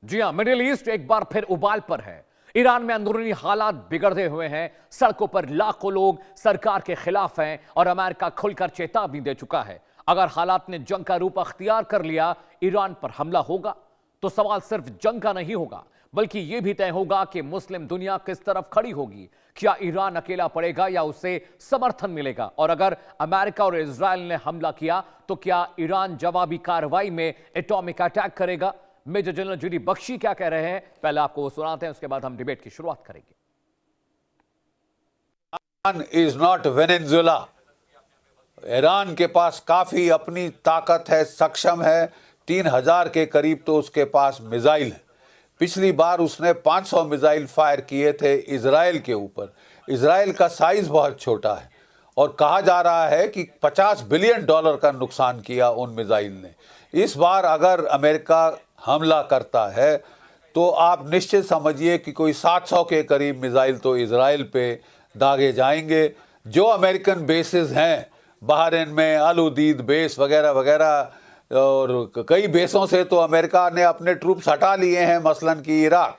जी हां, middle east एक बार फिर उबाल पर है। ईरान में अंदरूनी हालात बिगड़ते हुए हैं। सड़कों पर लाखों लोग सरकार के खिलाफ हैं और अमेरिका खुलकर चेतावनी दे चुका है। अगर हालात ने जंग का रूप अख्तियार कर लिया, ईरान पर हमला होगा तो सवाल सिर्फ जंग का नहीं होगा, बल्कि यह भी तय होगा कि मुस्लिम दुनिया किस तरफ खड़ी होगी। क्या ईरान अकेला पड़ेगा या उसे समर्थन मिलेगा? और अगर अमेरिका और इजराइल ने हमला किया तो क्या ईरान जवाबी कार्रवाई में एटॉमिक अटैक करेगा? मेजर जनरल जीडी बख्शी क्या कह रहे हैं, पहले आपको वो सुनाते हैं, उसके बाद हम डिबेट की शुरुआत करेंगे। Iran is not Venezuela. Iran के पास काफी अपनी ताकत है, सक्षम है। 3000 के करीब तो उसके पास मिसाइल है। पिछली बार उसने 500 मिसाइल फायर किए थे इजराइल के ऊपर। इजराइल का साइज बहुत छोटा है और कहा जा रहा है कि $50 बिलियन का नुकसान किया उन मिसाइल ने। इस बार अगर अमेरिका हमला करता है तो आप निश्चित समझिए कि कोई 700 के करीब मिसाइल तो इजराइल पे दागे जाएंगे। जो अमेरिकन बेसेस हैं बहरीन में, अल उदीद बेस वगैरह वगैरह, और कई बेसों से तो अमेरिका ने अपने ट्रूप्स हटा लिए हैं, मसलन कि इराक।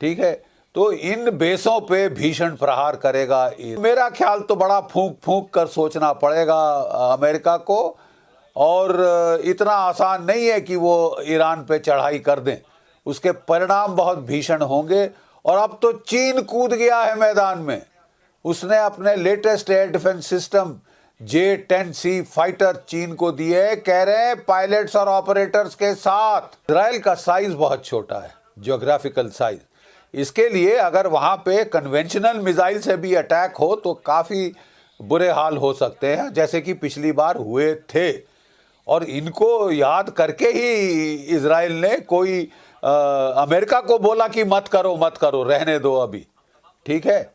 ठीक है, तो इन बेसों पे भीषण प्रहार करेगा। मेरा ख्याल तो बड़ा फूंक फूंक कर सोचना पड़ेगा अमेरिका को, और इतना आसान नहीं है कि वो ईरान पे चढ़ाई कर दें। उसके परिणाम बहुत भीषण होंगे। और अब तो चीन कूद गया है मैदान में। उसने अपने latest air defence system J-10C fighter चीन को दिए, कह रहे हैं पायलट्स और ऑपरेटर्स के साथ। इजराइल का साइज बहुत छोटा है, ज्योग्राफिकल साइज। इसके लिए अगर वहां पे कन्वेंशनल मिसाइल से भी अटैक हो तो काफी बुरे हाल हो सकते हैं, जैसे कि पिछली बार हुए थे। और इनको याद करके ही इजराइल ने कोई अमेरिका को बोला कि मत करो, रहने दो अभी। ठीक है,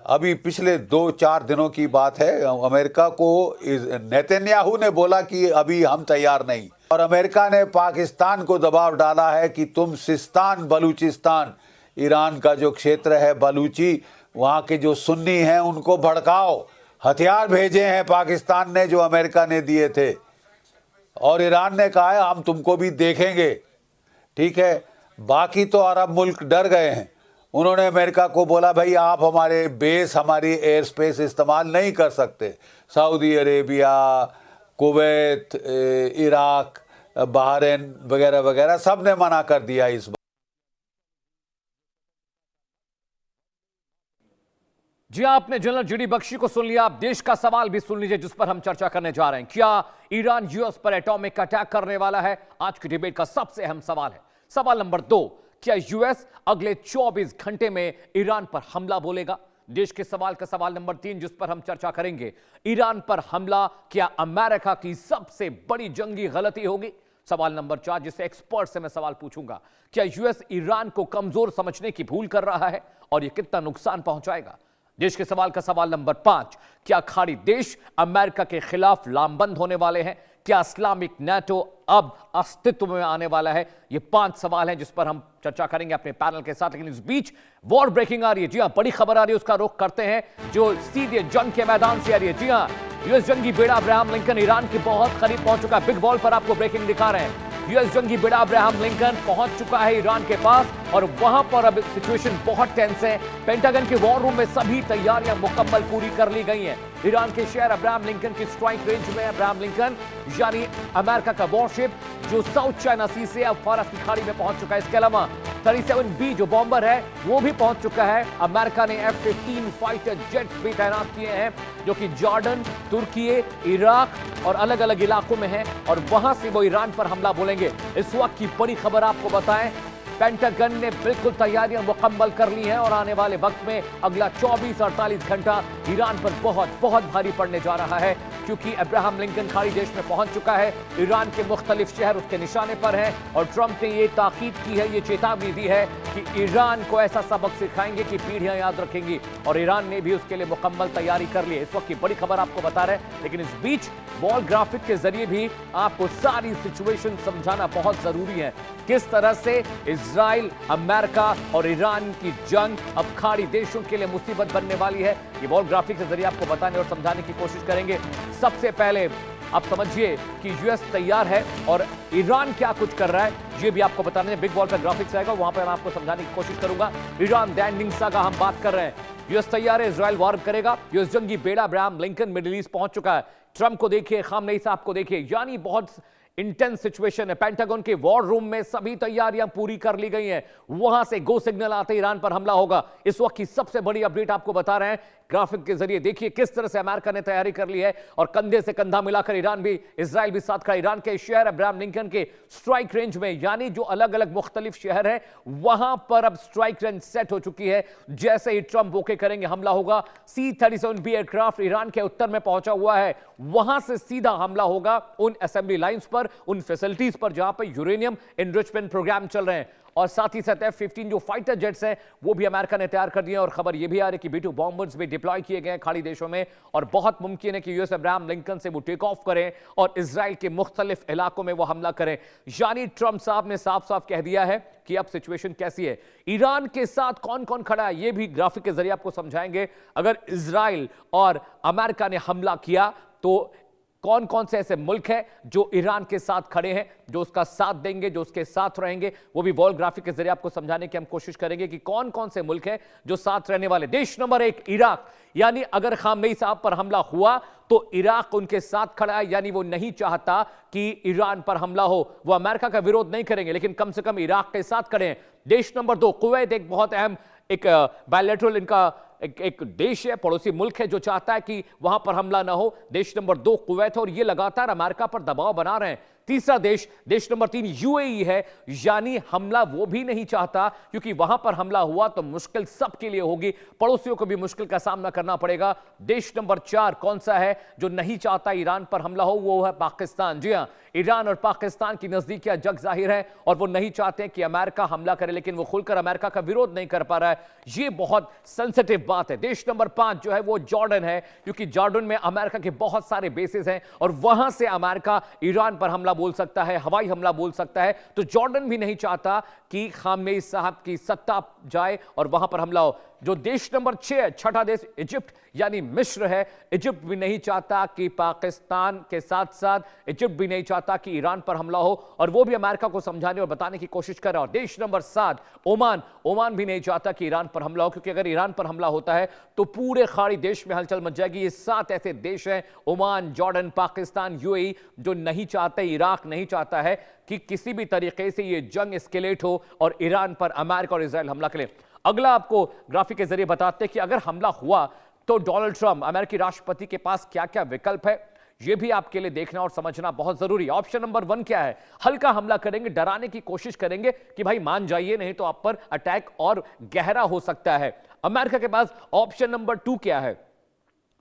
अभी पिछले 2-4 दिनों की बात है, अमेरिका को नेतन्याहू ने बोला कि अभी हम तैयार नहीं। और अमेरिका ने पाकिस्तान को दबाव डाला है कि तुम सिस्तान बलूचिस्तान, ईरान का जो क्षेत्र है बलूची, वहाँ के जो सुन्नी हैं उनको भड़काओ। हथियार भेजे हैं पाकिस्तान ने जो अमेरिका ने दिए थे, और ईरान ने कहा है हम तुमको भी देखेंगे। ठीक है, बाकी तो अरब मुल्क डर गए हैं। उन्होंने अमेरिका को बोला भाई आप हमारे बेस, हमारी एयर स्पेस इस्तेमाल नहीं कर सकते। Saudi Arabia, Kuwait, Iraq, Bahrain वगैरह वगैरह सब ने मना कर दिया इस बार। जी आपने जनरल जीडी बख्शी को सुन लिया। आप देश का सवाल भी सुन लीजिए जिस पर हम चर्चा करने जा रहे हैं। क्या ईरान यूएस पर एटॉमिक अटैक करने वाला है? आज की डिबेट का सबसे अहम सवाल है। सवाल नंबर 2, क्या यूएस अगले 24 घंटे में ईरान पर हमला बोलेगा? देश के सवाल का सवाल नंबर 3 जिस पर हम चर्चा करेंगे, ईरान पर हमला क्या अमेरिका की सबसे बड़ी जंगी गलती होगी? सवाल नंबर 4 जिसे एक्सपर्ट से मैं सवाल पूछूंगा, क्या यूएस ईरान को कमजोर समझने की भूल कर रहा है और यह कितना नुकसान पहुंचाएगा? देश के सवाल का सवाल नंबर 5, क्या खाड़ी देश अमेरिका के खिलाफ लामबंद होने वाले हैं? क्या इस्लामिक नेटो अब अस्तित्व में आने वाला है? ये 5 सवाल हैं जिस पर हम चर्चा करेंगे अपने पैनल के साथ। लेकिन इस बीच वॉर ब्रेकिंग आ रही है। जी हां, बड़ी खबर आ रही है, उसका रुख करते हैं जो सीधे जंग के मैदान से आ रही है। जी हां, यूएस जंगी बेड़ा अब्राहम लिंकन ईरान के बहुत करीब पहुंच चुका है। बिग बॉल पर आपको ब्रेकिंग दिखा रहे हैं। यूएस जंगी बेड़ा अब्राहम लिंकन पहुंच चुका है ईरान के पास और वहां पर अब सिचुएशन बहुत टेंस है। पेंटागन के वॉर रूम में सभी तैयारियां मुकम्मल पूरी कर ली गई हैं। ईरान के शहर अब्राहम लिंकन की स्ट्राइक रेंज में अब्राहम लिंकन यानी अमेरिका का वॉरशिप जो साउथ चाइना सी से अब फारस की खाड़ी में पहुंच चुका है। इसके अलावा 37B जो बॉम्बर है वो भी पहुंच चुका है। अमेरिका ने F-15 फाइटर जेट्स भी तैनात किए हैं जो कि जॉर्डन, तुर्की, इराक और अलग अलग इलाकों में हैं और वहां से वो ईरान पर हमला बोलेंगे। इस वक्त की बड़ी खबर आपको बताएं, पेंटागन ने बिल्कुल तैयारियां मुकम्मल कर ली हैं और आने वाले वक्त में अगला 24-48 घंटा ईरान पर बहुत बहुत भारी पड़ने जा रहा है, क्योंकि अब्राहम लिंकन खाड़ी देश में पहुंच चुका है। ईरान के मुख्तलिफ शहर उसके निशाने पर हैं और ट्रंप ने ये ताकीद की है, ये चेतावनी दी है कि ईरान को ऐसा सबक सिखाएंगे कि पीढ़ियां याद रखेंगी, और ईरान ने भी उसके लिए मुकम्मल तैयारी कर ली है। इस वक्त की बड़ी खबर आपको बता रहे हैं, लेकिन इस बीच वॉल ग्राफिक के जरिए भी आपको सारी सिचुएशन समझाना बहुत जरूरी है। किस तरह से इजराइल, अमेरिका और ईरान की जंग अब खाड़ी देशों के लिए मुसीबत बनने वाली है, ये वॉल ग्राफिक के जरिए आपको बताने और समझाने की कोशिश करेंगे। सबसे पहले आप समझिए कि यूएस तैयार है और ईरान क्या कुछ कर रहा है ये भी आपको बताने हैं। बिग वॉल पर ग्राफिक्स आएगा, वहां पर मैं आपको समझाने की कोशिश करूंगा। ईरान दैंडिंग सागा हम बात कर रहे हैं। यूएस तैयार है, इजराइल वार करेगा। यूएस जंगी बेड़ा अब्राहम लिंकन मिडिल ईस्ट पहुंच चुका है। ट्रंप को देखिए, खामनेई साहब को देखिए, यानी बहुत इंटेंस सिचुएशन है। पेंटागन के वॉर रूम में सभी तैयारियां पूरी कर ली गई हैं। वहां से गो सिग्नल आते ईरान पर हमला होगा। इस वक्त की सबसे बड़ी अपडेट आपको बता रहे हैं ग्राफिक के जरिए। देखिए किस तरह से अमेरिका ने तैयारी कर ली है और कंधे से कंधा मिलाकर ईरान भी, इजराइल भी साथ खड़ा। ईरान के शहर अब्राहम लिंकन के स्ट्राइक रेंज में, यानी जो अलग अलग मुख्तलिफ शहर है वहां पर अब स्ट्राइक रेंज सेट हो चुकी है। जैसे ही ट्रंप ओके करेंगे हमला होगा। C-37B एयरक्राफ्ट ईरान के उत्तर में पहुंचा हुआ है, वहां से सीधा हमला होगा उन असेंबली लाइंस पर, उन फैसिलिटीज पर जहां पर यूरेनियम एनरिचमेंट प्रोग्राम चल रहे हैं। और साथ ही साथ F-15 जो फाइटर जेट्स हैं वो भी अमेरिका ने तैयार कर दिए हैं। और खबर ये भी आ रही है कि B-2 बॉम्बर्स भी डिप्लॉय किए गए हैं खाड़ी देशों में। और बहुत मुमकिन है कि यूएस अब्राहम लिंकन से वो टेक ऑफ करें और इजराइल के मुख्तलिफ इलाकों में वो हमला करें। यानी ट्रंप साहब ने साफ साफ कह दिया है कि अब सिचुएशन कैसी है। ईरान के साथ कौन कौन खड़ा है ये भी ग्राफिक के जरिए आपको समझाएंगे। अगर इजराइल और अमेरिका ने हमला किया तो कौन कौन से ऐसे मुल्क हैं जो ईरान के साथ खड़े हैं, जो उसका साथ देंगे, जो उसके साथ रहेंगे, वो भी वॉल ग्राफिक के जरिए आपको समझाने की हम कोशिश करेंगे कि कौन कौन से मुल्क हैं जो साथ रहने वाले। देश नंबर 1 इराक, यानी अगर खामनेई साहब पर हमला हुआ तो इराक उनके साथ खड़ा है। यानी वो नहीं चाहता कि ईरान पर हमला हो, वो अमेरिका का विरोध नहीं करेंगे लेकिन कम से कम इराक के साथ खड़े हैं। देश नंबर 2 कुवैत, एक बहुत अहम एक बायलैटरल इनका एक देश है, पड़ोसी मुल्क है जो चाहता है कि वहां पर हमला ना हो। देश नंबर 2 कुवैत है और ये लगातार अमेरिका पर दबाव बना रहे हैं। तीसरा देश नंबर 3 यूएई है, यानी हमला वो भी नहीं चाहता क्योंकि वहां पर हमला हुआ तो मुश्किल सबके लिए होगी, पड़ोसियों को भी मुश्किल का सामना करना पड़ेगा। देश नंबर 4 कौन सा है जो नहीं चाहता ईरान पर हमला हो, वो है पाकिस्तान। जी हां, ईरान और पाकिस्तान की नजदीकियां जग जाहिर है और वो नहीं चाहते कि अमेरिका हमला करे, लेकिन वो खुलकर अमेरिका का विरोध नहीं कर पा रहा है। ये बहुत सेंसिटिव बात है। देश नंबर 5 जो है वो जॉर्डन है, क्योंकि जॉर्डन में अमेरिका के बहुत सारे बेसिस हैं और वहां से अमेरिका ईरान पर हमला बोल सकता है, हवाई हमला बोल सकता है। तो जॉर्डन भी नहीं चाहता कि खामनेई साहब की सत्ता जाए और वहां पर हमला हो। जो देश नंबर 6 छठा देश इजिप्ट यानी मिस्र है, इजिप्ट भी नहीं चाहता कि पाकिस्तान के साथ साथ इजिप्ट भी नहीं चाहता कि ईरान पर हमला हो और वो भी अमेरिका को समझाने और बताने की कोशिश कर रहा है। और देश नंबर 7 ओमान भी नहीं चाहता कि ईरान पर हमला हो, क्योंकि अगर ईरान पर हमला होता है तो पूरे खाड़ी देश में हलचल मच जाएगी। ये 7 ऐसे देश हैं, ओमान, जॉर्डन, पाकिस्तान, यूएई, जो नहीं चाहते, इराक नहीं चाहता है कि किसी भी तरीके से ये जंग एस्केलेट हो और ईरान पर अमेरिका और इजराइल हमला करे। अगला आपको ग्राफिक के जरिए बताते हैं कि अगर हमला हुआ तो डोनाल्ड ट्रंप अमेरिकी राष्ट्रपति के पास क्या क्या विकल्प है, यह भी आपके लिए देखना और समझना बहुत जरूरी है। ऑप्शन नंबर 1 क्या है? हल्का हमला करेंगे, डराने की कोशिश करेंगे कि भाई मान जाइए, नहीं तो आप पर अटैक और गहरा हो सकता है। अमेरिका के पास ऑप्शन नंबर 2 क्या है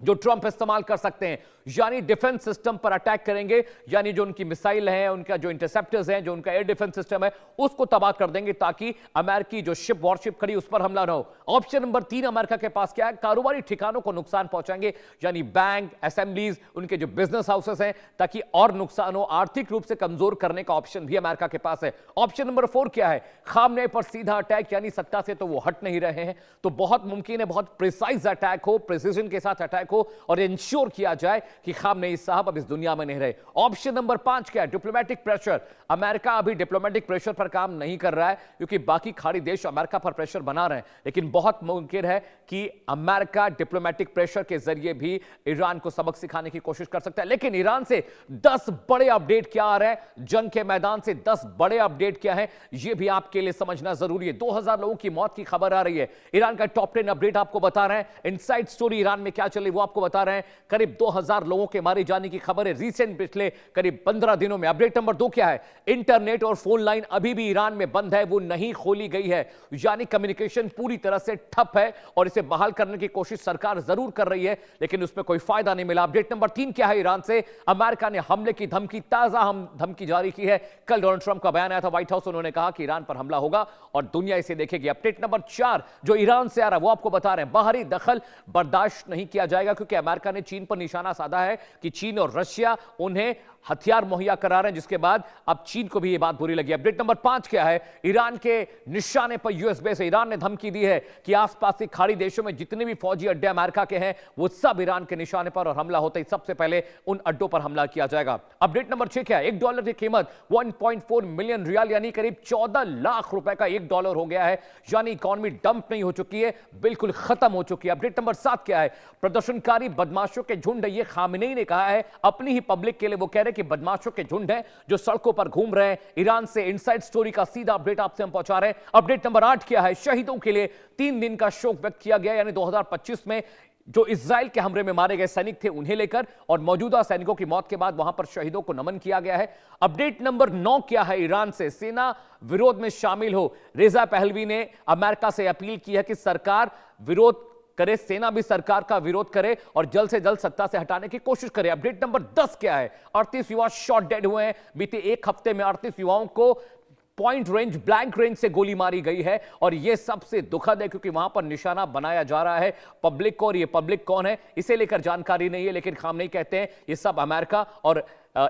जो ट्रंप इस्तेमाल कर सकते हैं? यानी डिफेंस सिस्टम पर अटैक करेंगे, यानी जो उनकी मिसाइल है, उनका जो इंटरसेप्टर्स हैं, जो उनका एयर डिफेंस सिस्टम है, उसको तबाह कर देंगे ताकि अमेरिकी जो शिप, वॉरशिप खड़ी, उस पर हमला ना हो। ऑप्शन नंबर 3 अमेरिका के पास क्या है? कारोबारी ठिकानों को नुकसान पहुंचाएंगे, यानी बैंक, असेंबलीज, उनके जो बिजनेस हाउसेस हैं, ताकि और नुकसान हो, आर्थिक रूप से कमजोर करने का ऑप्शन भी अमेरिका के पास है। ऑप्शन नंबर 4 क्या है? खामनेई पर सीधा अटैक, यानी सत्ता से तो वो हट नहीं रहे हैं, तो बहुत मुमकिन है बहुत प्रिसाइज अटैक हो, प्रिसीजन के साथ अटैक हो और इंश्योर किया जाए कि खामनेई साहब अब इस दुनिया में नहीं रहे। ऑप्शन नंबर 5 क्या है? Diplomatic pressure. अमेरिका अभी डिप्लोमेटिक प्रेशर पर काम नहीं कर रहा है क्योंकि बाकी खाड़ी देश अमेरिका पर प्रेशर बना रहे हैं, लेकिन बहुत मुमकिन है कि अमेरिका डिप्लोमेटिक प्रेशर के जरिए भी ईरान को सबक सिखाने की कोशिश कर सकता है। लेकिन ईरान से 10 बड़े अपडेट क्या आ रहे हैं, जंग के मैदान से 10 बड़े अपडेट क्या है, यह भी आपके लिए समझना जरूरी है। 2000 लोगों की मौत की खबर आ रही है। ईरान का टॉप 10 अपडेट आपको बता रहे हैं। इनसाइड स्टोरी ईरान में क्या चल रही है वो आपको बता रहे हैं। करीब 2000 लोगों के मारे जाने की खबर है रिसेंट पिछले करीब 15 दिनों में। अपडेट नंबर 2 क्या है? इंटरनेट और फोन लाइन अभी भी ईरान में बंद है, वो नहीं खोली गई है, यानी कम्युनिकेशन पूरी तरह से ठप है और इसे बहाल करने की कोशिश सरकार जरूर कर रही है, लेकिन उसमें कोई फायदा नहीं मिला। अपडेट नंबर 3 क्या है? ईरान से अमेरिका ने हमले की धमकी, ताजा धमकी जारी की है। कल डोनाल्ड ट्रंप का बयान आया था व्हाइट हाउस, उन्होंने कहा कि ईरान पर हमला होगा और दुनिया इसे देखेगी। अपडेट नंबर 4 जो ईरान से आ रहा है वो आपको बता रहे हैं, बाहरी दखल बर्दाश्त नहीं किया जाएगा, जाएगा, क्योंकि अमेरिका ने चीन पर निशाना साधा है कि चीन और रशिया उन्हें हथियार मुहैया करा रहे हैं, जिसके बाद अब चीन को भी यह बात बुरी लगी। अपडेट नंबर 5 क्या है? ईरान के निशाने पर यूएस बेस है। ईरान ने धमकी दी है कि आसपास के खाड़ी देशों में जितने भी फौजी अड्डे अमेरिका के हैं वो सब ईरान के निशाने पर, और हमला होते ही सबसे पहले उन अड्डों पर हमला किया जाएगा। अपडेट नंबर 6 क्या है? $1 की कीमत 1.4 मिलियन रियाल यानी करीब 14 लाख रुपए का $1 हो गया है। यानी इकॉनमी डंप नहीं हो चुकी है, बिल्कुल खत्म हो चुकी है। अपडेट नंबर 7 क्या है? प्रदर्शनकारी बदमाशों के झुंड, ये खामेनेई ने कहा है अपनी ही पब्लिक के लिए। वो कह रहे कि बदमाशों के झुंड हैं जो सड़कों पर घूम रहे हैं। ईरान से इनसाइड स्टोरी का सीधा अपडेट आपसे हम पहुंचा रहे हैं। अपडेट नंबर 8 क्या है? शहीदों के लिए 3 दिन का शोक व्यक्त किया गया, यानी 2025 में जो इजराइल के हमले में मारे गए सैनिक थे उन्हें लेकर, और मौजूदा सैनिकों की मौत के बाद वहां पर शहीदों को नमन किया गया है। अपडेट नंबर 9 क्या है? ईरान से सेना विरोध में शामिल हो। रेजा पहलवी ने अमेरिका से अपील की है कि सरकार विरोध करे, सेना भी सरकार का विरोध करे और जल्द से जल्द सत्ता से हटाने की कोशिश करे। अपडेट नंबर 10 क्या है? 38 युवा शॉट डेड हुए हैं। बीते एक हफ्ते में 38 युवाओं को पॉइंट रेंज, ब्लैंक रेंज से गोली मारी गई है, और यह सबसे दुखद है क्योंकि वहां पर निशाना बनाया जा रहा है पब्लिक को, और ये पब्लिक कौन है इसे लेकर जानकारी नहीं है, लेकिन खामनेई कहते हैं ये सब अमेरिका और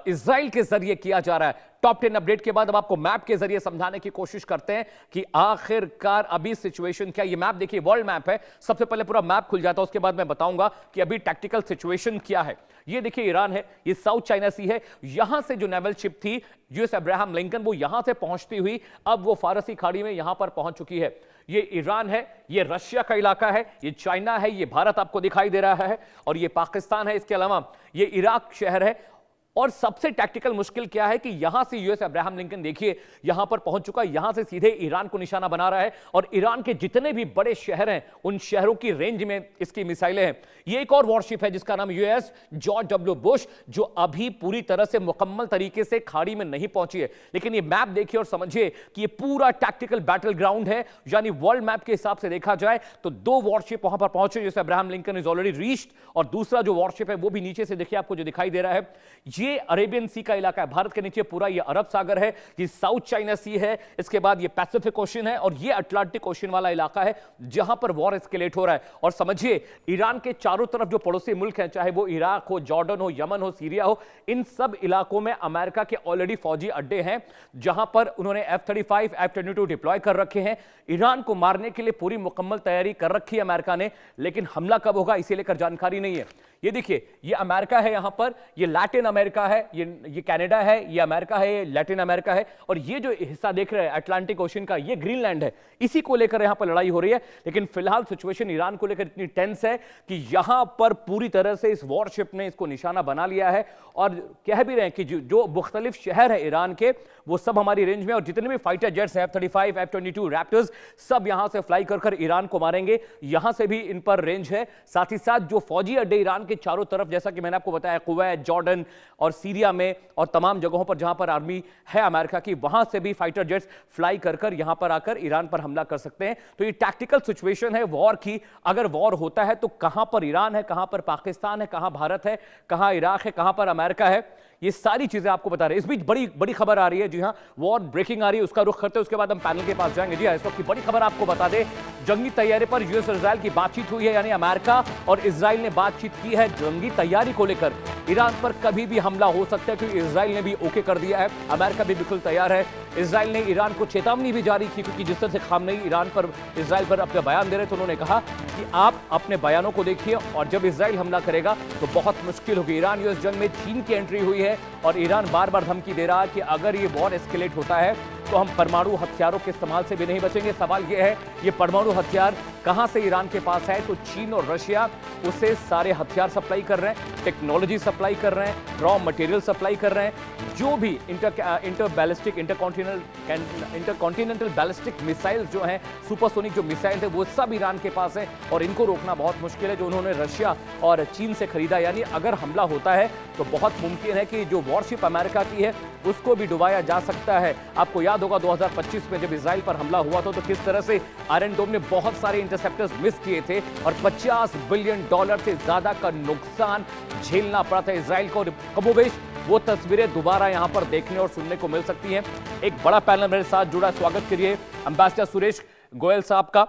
इजराइल के जरिए किया जा रहा है। टॉप 10 अपडेट के बाद अब आपको मैप के जरिए समझाने की कोशिश करते हैं कि आखिरकार अभी सिचुएशन क्या। ये मैप देखिए, वर्ल्ड मैप है। सबसे पहले पूरा मैप खुल जाता है, उसके बाद मैं बताऊंगा कि अभी टैक्टिकल सिचुएशन क्या है। ये देखिए ईरान है, ये साउथ चाइना सी है। यहां से जो नेवल शिप थी यूएस अब्राहम लिंकन, वो यहां से पहुंचती हुई अब वो फारसी खाड़ी में यहां पर पहुंच चुकी है। ये ईरान है, ये रशिया का इलाका है, ये चाइना है, ये भारत आपको दिखाई दे रहा है, और ये पाकिस्तान है। इसके अलावा ये इराक शहर है। और सबसे टैक्टिकल मुश्किल क्या है कि यहां से यूएस अब्राहम लिंकन देखिए यहां पर पहुंच चुका है, यहां से सीधे ईरान को निशाना बना रहा है, और ईरान के जितने भी बड़े शहर हैं उन शहरों की रेंज में इसकी मिसाइलें हैं। ये एक और वॉरशिप है जिसका नाम यूएस जॉर्ज डब्ल्यू बुश, जो अभी पूरी तरह से मुकम्मल तरीके से खाड़ी में नहीं पहुंची है। लेकिन ये मैप देखिए और समझिए कि ये पूरा टैक्टिकल बैटल ग्राउंड है। यानी वर्ल्ड मैप के हिसाब से देखा जाए तो 2 वॉरशिप वहां पर पहुंचे, जैसे Abraham Lincoln is already reached, और दूसरा जो वॉरशिप है वो भी नीचे से देखिए आपको जो दिखाई दे रहा है, ये अरेबियन सी का इलाका है। भारत के नीचे पूरा ये अरब सागर है, ये साउथ चाइना सी है, इसके बाद ये पैसिफिक ओशन है, और ये अटलांटिक ओशन वाला इलाका है जहां पर वॉर एस्केलेट हो रहा है। और समझिए ईरान के चारों तरफ जो पड़ोसी मुल्क हैं, चाहे वो इराक हो, जॉर्डन हो, यमन हो, सीरिया हो, इन सब इलाकों में अमेरिका के ऑलरेडी फौजी अड्डे हैं जहां पर उन्होंने F-35 F-22 डिप्लॉय कर रखे हैं। ईरान को मारने के लिए पूरी मुकम्मल तैयारी कर रखी है अमेरिका ने, लेकिन हमला कब होगा इसे लेकर जानकारी नहीं है। ये देखिए, ये अमेरिका है, यहां पर ये लैटिन अमेरिका है, ये कनाडा है, ये अमेरिका है, ये लैटिन अमेरिका है, और ये जो हिस्सा देख रहे हैं अटलांटिक ओशन का, ये ग्रीनलैंड है। इसी को लेकर यहां पर लड़ाई हो रही है। लेकिन फिलहाल सिचुएशन ईरान को लेकर इतनी टेंस है कि यहां पर पूरी तरह से इस वॉरशिप ने इसको निशाना बना लिया है, और कह भी रहे हैं कि जो मुख्तलिफ शहर है ईरान के वो सब हमारी रेंज में, और जितने भी फाइटर जेट्स हैं F-35 F-22 रैप्टर्स सब यहां से फ्लाई कर ईरान को मारेंगे। यहां से भी इन पर रेंज है। साथ ही साथ जो फौजी अड्डे ईरान के चारों तरफ, जैसा कि मैंने आपको बताया, कुवैत, जॉर्डन और सीरिया में और तमाम जगहों पर जहां पर आर्मी है अमेरिका की, वहां से भी फाइटर जेट्स फ्लाई कर यहां पर आकर ईरान पर हमला कर सकते हैं। तो ये टैक्टिकल सिचुएशन है वॉर की। अगर वॉर होता है तो कहां पर ईरान है, कहां पर पाकिस्तान है, कहां भारत है, कहां इराक है, कहां पर अमेरिका है, ये सारी चीजें आपको बता रहे हैं। इस बीच बड़ी बड़ी खबर आ रही है, जी हां, वॉर ब्रेकिंग आ रही है, उसका रुख करते हैं, उसके बाद हम पैनल के पास जाएंगे। जी हां, इस वक्त की बड़ी खबर आपको बता दें, जंगी तैयारी पर यूएस और इजराइल की बातचीत हुई है, यानी अमेरिका और इजराइल ने बातचीत की है जंगी तैयारी को लेकर। ईरान पर कभी भी हमला हो सकता है क्योंकि इजराइल ने भी ओके कर दिया है, अमेरिका भी बिल्कुल तैयार है। इजराइल ने ईरान को चेतावनी भी जारी की, क्योंकि जिस तरह से खामनेई इजराइल पर अपने बयान दे रहे थे, उन्होंने कहा कि आप अपने बयानों को देखिए, और जब इजराइल हमला करेगा तो बहुत मुश्किल होगी। ईरान यूएस जंग में चीन की एंट्री हुई है, और ईरान बार बार धमकी दे रहा है कि अगर ये वॉर एस्केलेट होता है तो हम परमाणु हथियारों के इस्तेमाल से भी नहीं बचेंगे। सवाल यह है, ये परमाणु हथियार कहां से ईरान के पास है? तो चीन और रशिया उसे सारे हथियार सप्लाई कर रहे हैं, टेक्नोलॉजी सप्लाई कर रहे हैं, रॉ मटेरियल सप्लाई कर रहे हैं। जो भी इंटरकॉन्टिनेंटल बैलिस्टिक मिसाइल जो हैं, सुपरसोनिक जो मिसाइल है, वो सब ईरान के पास है, और इनको रोकना बहुत मुश्किल है, जो उन्होंने रशिया और चीन से खरीदा। यानी अगर हमला होता है तो बहुत मुमकिन है कि जो वॉरशिप अमेरिका की है उसको भी डुबाया जा सकता है। आपको याद होगा 2025 में जब इजराइल पर हमला हुआ था तो किस तरह से आयरन डोम ने बहुत सारे इंटरसेप्टर्स मिस किए थे, और $50 बिलियन से ज्यादा का नुकसान झेलना पड़ा था इजराइल को। कमोबेश वो तस्वीरें दोबारा यहां पर देखने और सुनने को मिल सकती हैं। एक बड़ा पैनल मेरे साथ जुड़ा, स्वागत करिए एम्बेसडर सुरेश गोयल साहब का,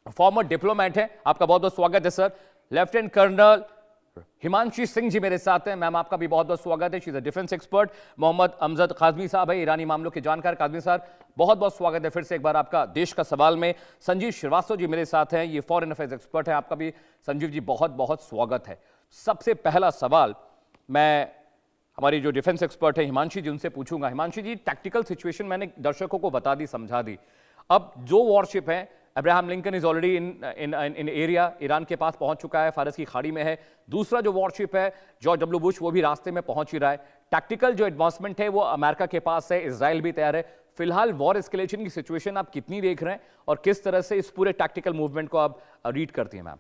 फॉर्मर डिप्लोमेट है, आपका बहुत बहुत स्वागत है sir. Lieutenant colonel Himanshi Singh ji मेरे साथ हैं। मैम आपका भी बहुत बहुत स्वागत है। She is a defence expert. Mohammad Amjad Kazmi साहब है, ईरानी मामलों के जानकार। काजमी साहब बहुत बहुत स्वागत है फिर से एक बार आपका देश का सवाल में। संजीव श्रीवास्तव जी मेरे साथ हैं, ये फॉरेन अफेयर्स एक्सपर्ट है। आपका भी संजीव जी बहुत बहुत स्वागत है। सबसे पहला सवाल मैं हमारी जो डिफेंस एक्सपर्ट है हिमांशी जी उनसे पूछूंगा। हिमांशी जी, टैक्टिकल सिचुएशन मैंने दर्शकों को बता दी, समझा दी। अब जो वॉरशिप है Abraham Lincoln is already in area, Iran के पास पहुंच चुका है, फारस की खाड़ी में है। दूसरा जो वॉरशिप है जॉर्ज डब्ल्यू बुश, वो भी रास्ते में पहुंच ही रहा है। टैक्टिकल जो एडवांसमेंट है वो अमेरिका के पास है, इजराइल भी तैयार है। फिलहाल वॉर एस्केलेशन की सिचुएशन आप कितनी देख रहे हैं और किस तरह से इस पूरे टैक्टिकल मूवमेंट को आप रीड करती हैं मैम?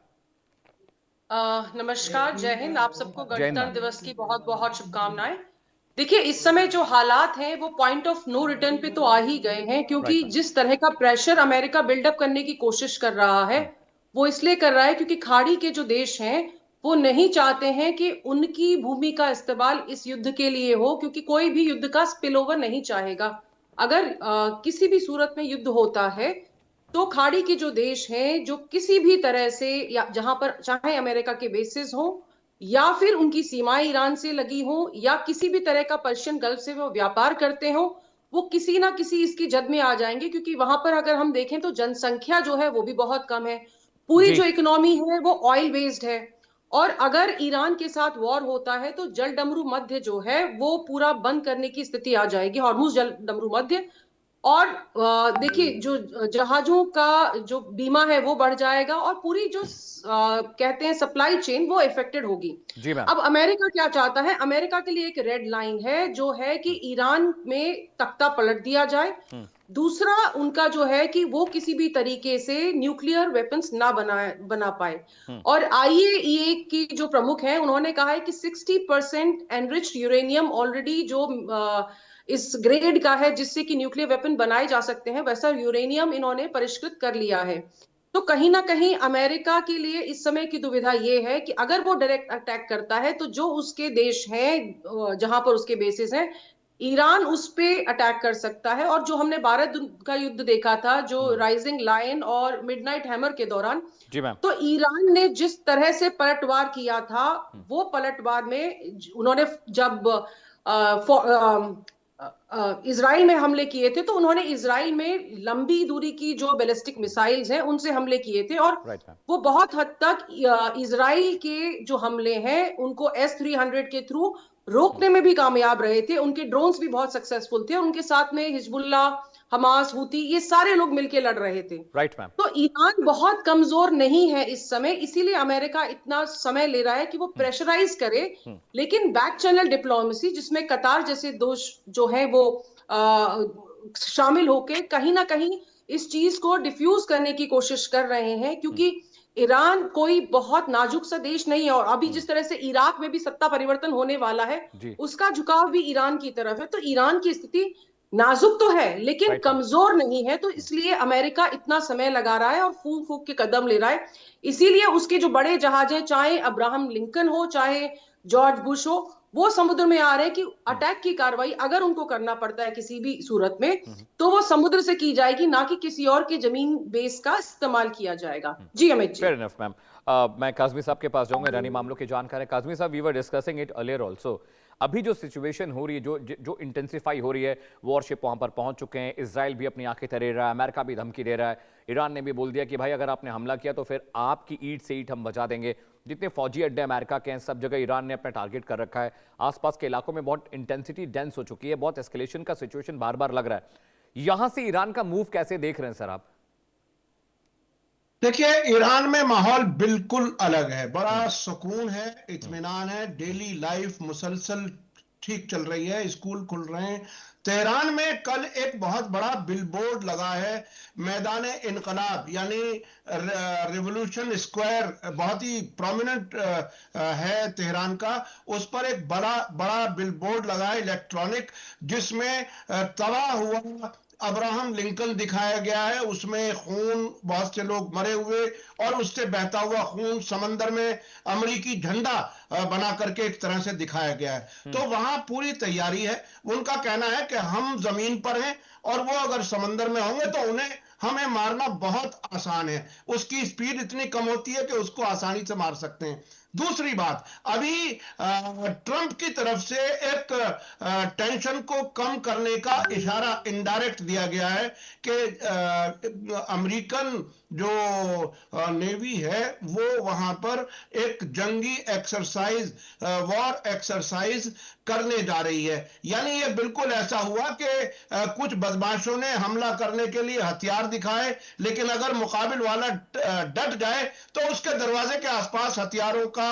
नमस्कार, जय हिंद। आप सबको गणतंत्र दिवस की बहुत बहुत शुभकामनाएं। देखिए, इस समय जो हालात हैं वो पॉइंट ऑफ नो रिटर्न पे तो आ ही गए हैं, क्योंकि जिस तरह का प्रेशर अमेरिका बिल्डअप करने की कोशिश कर रहा है वो इसलिए कर रहा है क्योंकि खाड़ी के जो देश हैं वो नहीं चाहते हैं कि उनकी भूमि का इस्तेमाल इस युद्ध के लिए हो, क्योंकि कोई भी युद्ध का स्पिल ओवर नहीं चाहेगा। अगर किसी भी सूरत में युद्ध होता है तो खाड़ी के जो देश हैं, जो किसी भी तरह से, या जहां पर चाहे अमेरिका के बेसिस हो या फिर उनकी सीमाएं ईरान से लगी हो या किसी भी तरह का पर्शियन गल्फ से वो व्यापार करते हो, वो किसी ना किसी इसकी जद में आ जाएंगे, क्योंकि वहां पर अगर हम देखें तो जनसंख्या जो है वो भी बहुत कम है। पूरी जो इकोनॉमी है वो ऑयल बेस्ड है। और अगर ईरान के साथ वॉर होता है तो जल डमरू मध्य जो है वो पूरा बंद करने की स्थिति आ जाएगी, हॉर्मुज जल डमरू मध्य। और देखिए, जो जहाजों का जो बीमा है वो बढ़ जाएगा और पूरी जो कहते हैं सप्लाई चेन वो इफेक्टेड होगी। जी मैम। अब अमेरिका क्या चाहता है? अमेरिका के लिए एक रेड लाइन है जो है कि ईरान में तख्ता पलट दिया जाए। दूसरा उनका जो है कि वो किसी भी तरीके से न्यूक्लियर वेपन्स ना बना पाए। और IAEA की जो प्रमुख है उन्होंने कहा है कि 60% एनरिच्ड यूरेनियम ऑलरेडी जो इस ग्रेड का है जिससे कि न्यूक्लियर वेपन बनाए जा सकते हैं, वैसा यूरेनियम इन्होंने परिष्कृत कर लिया है। तो कहीं ना कहीं अमेरिका के लिए इस समय की दुविधा ये है कि अगर वो डायरेक्ट अटैक करता है तो जो उसके देश हैं जहां पर उसके बेसिस हैं, ईरान उस पे अटैक कर सकता है। और जो हमने भारत का युद्ध देखा था, जो राइजिंग लायन और मिडनाइट हैमर के दौरान, जी मैम। तो ईरान ने जिस तरह से पलटवार किया था, वो पलटवार में उन्होंने जब इजराइल में हमले किए थे तो उन्होंने इजराइल में लंबी दूरी की जो बैलिस्टिक मिसाइल्स हैं उनसे हमले किए थे। और वो बहुत हद तक इजराइल के जो हमले हैं उनको S-300 के थ्रू रोकने में भी कामयाब रहे थे। उनके ड्रोन्स भी बहुत सक्सेसफुल थे। उनके साथ में हिजबुल्ला, हमास, हूती, ये सारे लोग मिलकर लड़ रहे थे। Right ma'am. तो ईरान बहुत कमजोर नहीं है इस समय, इसीलिए अमेरिका इतना समय ले रहा है कि वो प्रेशराइज करे। लेकिन बैक चैनल डिप्लोमेसी, जिसमें कतार जैसे देश जो है वो शामिल होके कहीं ना कहीं इस चीज को डिफ्यूज करने की कोशिश कर रहे हैं, क्योंकि ईरान कोई बहुत नाजुक सा देश नहीं है। और अभी जिस तरह से इराक में भी सत्ता परिवर्तन होने वाला है, उसका झुकाव भी ईरान की तरफ है। तो ईरान की स्थिति नाजुक तो है लेकिन कमजोर नहीं है। तो इसलिए अमेरिका इतना समय लगा रहा है और फूंक फूंक के कदम ले रहा है। इसीलिए उसके जो बड़े जहाज हैं, चाहे अब्राहम लिंकन हो चाहे जॉर्ज बुश हो, वो समुद्र में आ रहे हैं कि अटैक की कार्रवाई अगर उनको करना पड़ता है किसी भी सूरत में तो वो समुद्र से की जाएगी, ना कि किसी और के जमीन बेस का इस्तेमाल किया जाएगा। जी Amit ji. Fair enough ma'am. मैं काजमी साहब के पास जाऊंगा, ईरानी मामलों के जानकार है। काजमी साहब, we were discussing it earlier also. अभी जो सिचुएशन हो रही है, जो इंटेंसिफाई हो रही है, वॉरशिप वहां पर पहुंच चुके हैं, इजराइल भी अपनी आंखें तरे रहा है, अमेरिका भी धमकी दे रहा है, ईरान ने भी बोल दिया कि भाई अगर आपने हमला किया तो फिर आपकी ईंट से ईंट हम बचा देंगे। जितने फौजी अड्डे अमेरिका के हैं सब जगह ईरान ने अपना टारगेट कर रखा है। आसपास के इलाकों में बहुत इंटेंसिटी डेंस हो चुकी है, बहुत एस्केलेशन का सिचुएशन बार बार लग रहा है। यहां से ईरान का मूव कैसे देख रहे हैं सर आप? देखिए, ईरान में माहौल बिल्कुल अलग है, बड़ा सुकून है, इत्मीनान है, डेली लाइफ मुसलसल ठीक चल रही है, स्कूल खुल रहे हैं। तेहरान में कल एक बहुत बड़ा बिलबोर्ड लगा है, मैदान इनकलाब यानी रिवोल्यूशन स्क्वायर, बहुत ही प्रोमिनेंट है तेहरान का। उस पर एक बड़ा बिलबोर्ड लगा है इलेक्ट्रॉनिक, जिसमें तबाह हुआ अब्राहम लिंकन दिखाया गया है। उसमें खून, बहुत से लोग मरे हुए और उससे बहता हुआ खून, समंदर में अमेरिकी झंडा बना करके एक तरह से दिखाया गया है। तो वहां पूरी तैयारी है। उनका कहना है कि हम जमीन पर हैं और वो अगर समंदर में होंगे तो उन्हें हमें मारना बहुत आसान है, उसकी स्पीड इतनी कम होती है कि उसको आसानी से मार सकते हैं। दूसरी बात, अभी ट्रंप की तरफ से एक टेंशन को कम करने का इशारा इनडायरेक्ट दिया गया है कि अमेरिकन जो नेवी है वो वहां पर एक जंगी एक्सरसाइज, वॉर एक्सरसाइज करने जा रही है। यानी ये बिल्कुल ऐसा हुआ कि कुछ बदमाशों ने हमला करने के लिए हथियार दिखाए, लेकिन अगर मुकाबिल वाला डट जाए तो उसके दरवाजे के आसपास हथियारों का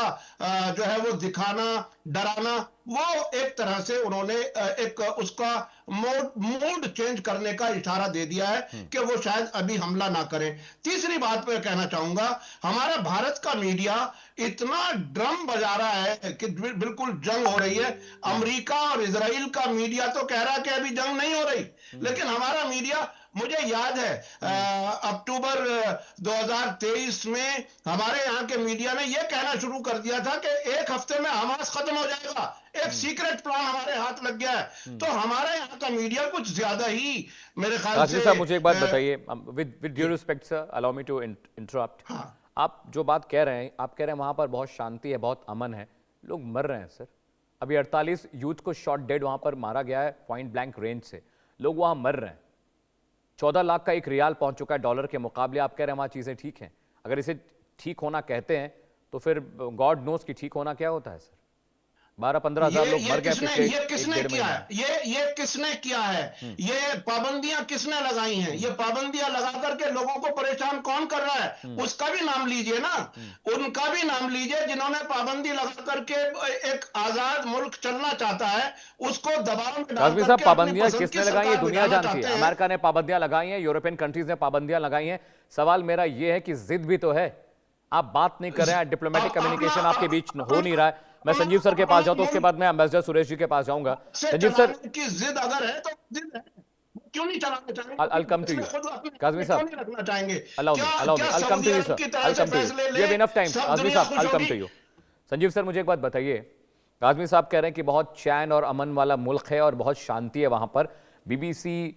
जो है वो दिखाना, डराना, वो एक तरह से उन्होंने एक उसका मूड चेंज करने का इशारा दे दिया है कि वो शायद अभी हमला ना करें। तीसरी बात मैं कहना चाहूंगा, हमारा भारत का मीडिया इतना ड्रम बजा रहा है कि बिल्कुल जंग हो रही है। अमेरिका और इजराइल का मीडिया तो कह रहा है कि अभी जंग नहीं हो रही, लेकिन हमारा मीडिया, मुझे याद है अक्टूबर 2023 में हमारे यहाँ के मीडिया ने यह कहना शुरू कर दिया था कि एक हफ्ते में हमास खत्म हो जाएगा, एक सीक्रेट प्लान हमारे हाथ लग गया है। तो हमारे यहाँ का मीडिया कुछ ज्यादा ही मेरे ख्याल से। साहब मुझे एक बात बताइए, with due respect sir, allow me to interrupt. आप जो बात कह रहे हैं, आप कह रहे हैं वहां पर बहुत शांति है, बहुत अमन है, लोग मर रहे हैं सर। अभी 48 यूथ को शॉट डेड वहां पर मारा गया है पॉइंट ब्लैंक रेंज से, लोग वहां मर रहे हैं। 14 लाख का एक रियाल पहुंच चुका है डॉलर के मुकाबले। आप कह रहे हैं वहां चीजें ठीक हैं। अगर इसे ठीक होना कहते हैं तो फिर गॉड नोस की ठीक होना क्या होता है सर। 12-15 हजार लोग मर गए पिछले ये किसने किया है? ये किसने किया है? ये पाबंदियां किसने लगाई हैं? ये पाबंदियां लगा करके लोगों को परेशान कौन कर रहा है? उसका भी नाम लीजिए ना, उनका भी नाम लीजिए जिन्होंने पाबंदी लगा करके एक आजाद मुल्क चलना चाहता है, उसको दबाव में डाल करके। साहब, पाबंदियां किसने लगाई है? दुनिया जानती है। अमेरिका ने पाबंदियां लगाई हैं, यूरोपियन कंट्रीज ने पाबंदियां लगाई हैं। सवाल मेरा यह है कि जिद भी तो है, आप बात नहीं कर रहे हैं, डिप्लोमेटिक कम्युनिकेशन आपके बीच हो नहीं रहा है। मैं संजीव सर के पास जाऊं तो उसके बाद मैं एम्बेसडर सुरेश जी के पास जाऊंगा। संजीव सर की जिद अगर है तो जिद है, क्यों नहीं चलाना चाहेंगे? I'll come to you. Kazmi साहब, रखना चाहेंगे? allow me, I'll come to you sir, I'll come to you. You have enough time, Kazmi साहब, I'll come to you. Sanjeev sir मुझे एक बात बताइए, काज़मी साहब कह रहे हैं कि बहुत चैन और अमन वाला मुल्क है और बहुत शांति है वहां पर। बीबीसी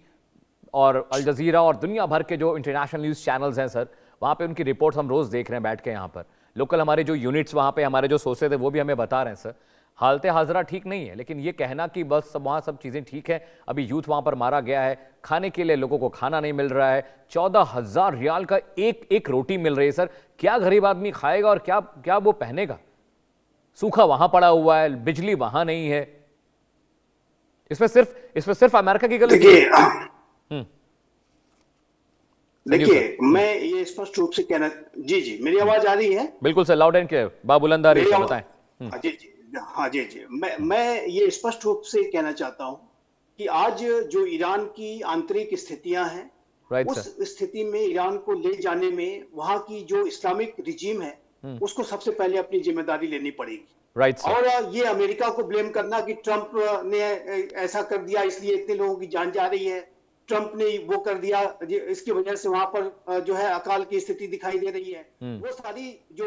और अल जजीरा और दुनिया भर के जो इंटरनेशनल न्यूज चैनल्स हैं सर, वहां पे उनकी रिपोर्ट्स हम रोज देख रहे हैं बैठ के। यहाँ पर लोकल हमारे जो यूनिट्स वहां पे हमारे जो सोर्सेज है वो भी हमें बता रहे हैं सर, हालत हाजरा ठीक नहीं है। लेकिन ये कहना कि बस सब वहां सब चीजें ठीक है, अभी यूथ वहां पर मारा गया है, खाने के लिए लोगों को खाना नहीं मिल रहा है, 14,000 रियाल का एक रोटी मिल रही है सर, क्या गरीब आदमी खाएगा और क्या क्या वो पहनेगा? सूखा वहां पड़ा हुआ है, बिजली वहां नहीं है। इसमें सिर्फ अमेरिका की गलती है। देखिए, मैं ये स्पष्ट रूप से कहना, जी मेरी आवाज आ रही है? बिल्कुल सर, लाउड एंड क्लियर, बाबुलंद आ रही है, बताएं। जी, मैं ये स्पष्ट रूप से कहना चाहता हूं कि आज जो ईरान की आंतरिक स्थितियां हैं, उस स्थिति में ईरान को ले जाने में वहां की जो इस्लामिक रिजीम है उसको सबसे पहले अपनी जिम्मेदारी लेनी पड़ेगी। और ये अमेरिका को ब्लेम करना कि ट्रंप ने ऐसा कर दिया इसलिए इतने लोगों की जान जा रही है, ट्रंप ने वो कर दिया इसकी वजह से वहां पर जो है अकाल की स्थिति दिखाई दे रही है, वो सारी जो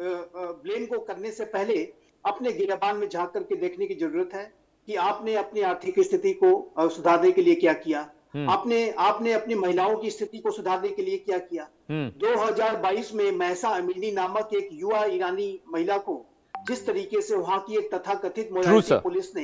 ब्लेम को करने से पहले अपने गिरबान में झांक करके देखने की जरूरत है कि आपने अपनी आर्थिक स्थिति को सुधारने के लिए क्या किया, आपने अपनी महिलाओं की स्थिति को सुधारने के लिए क्या किया। 2022 में महसा अमीनी नामक एक युवा ईरानी महिला को जिस तरीके से वहां की एक तथाकथित मोरालिटी पुलिस ने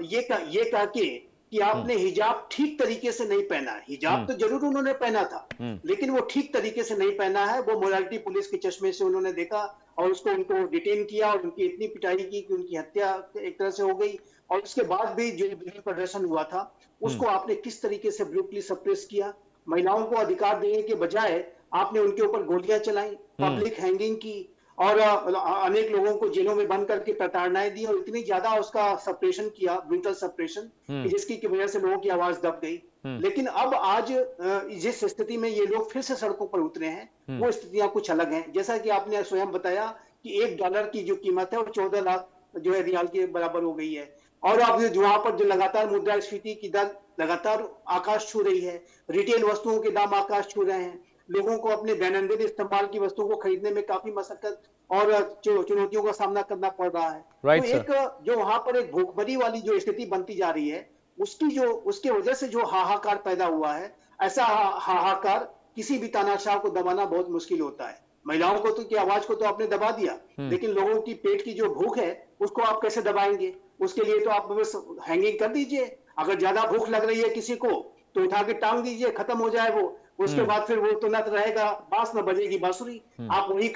ये कह के कि आपने हिजाब ठीक तरीके से नहीं पहना है, हिजाब तो जरूर उन्होंने पहना था लेकिन वो ठीक तरीके से नहीं पहना है, वो मोरालिटी पुलिस के चश्मे से उन्होंने देखा और उनको डिटेन किया और उनकी इतनी पिटाई की कि उनकी हत्या एक तरह से हो गई। और उसके बाद भी जो विरोध प्रदर्शन हुआ था उसको आपने किस तरीके से ब्रूटली सप्रेस किया। महिलाओं को अधिकार देने के बजाय आपने उनके ऊपर गोलियां चलाई, पब्लिक हैंगिंग की और अनेक लोगों को जेलों में बंद करके प्रताड़नाएं दी और इतनी ज्यादा उसका सप्रेशन किया, ब्रूटल सप्रेशन, जिसकी वजह से लोगों की आवाज दब गई। लेकिन अब आज जिस स्थिति में ये लोग फिर से सड़कों पर उतरे हैं वो स्थितियां कुछ अलग हैं। जैसा कि आपने स्वयं बताया कि $1 की जो कीमत है वो 14 लाख जो है रियाल के बराबर हो गई है। और अब वहां पर जो लगातार मुद्रास्फीति की दर लगातार आकाश छू रही है, रिटेल वस्तुओं के दाम आकाश छू रहे हैं, लोगों को अपने दैनंदिन इस्तेमाल की वस्तुओं को खरीदने में काफी मशक्कत और चुनौतियों का सामना करना पड़ रहा है। तो एक जो वहां पर एक भूखमरी वाली जो स्थिति बनती जा रही है उसकी वजह से जो हाहाकार पैदा हुआ है, ऐसा हाहाकार किसी भी तानाशाह को दबाना बहुत मुश्किल होता है। महिलाओं को तो की आवाज को तो आपने दबा दिया, लेकिन लोगों की पेट की जो भूख है उसको आप कैसे दबाएंगे? उसके लिए तो आप बस हैंगिंग कर दीजिए। अगर ज्यादा भूख लग रही है किसी को तो उठा के टांग दीजिए, खत्म हो जाए वो। उसके बाद फिर वो तो न रहेगा बांस, न बजेगी बांसुरी। आप वही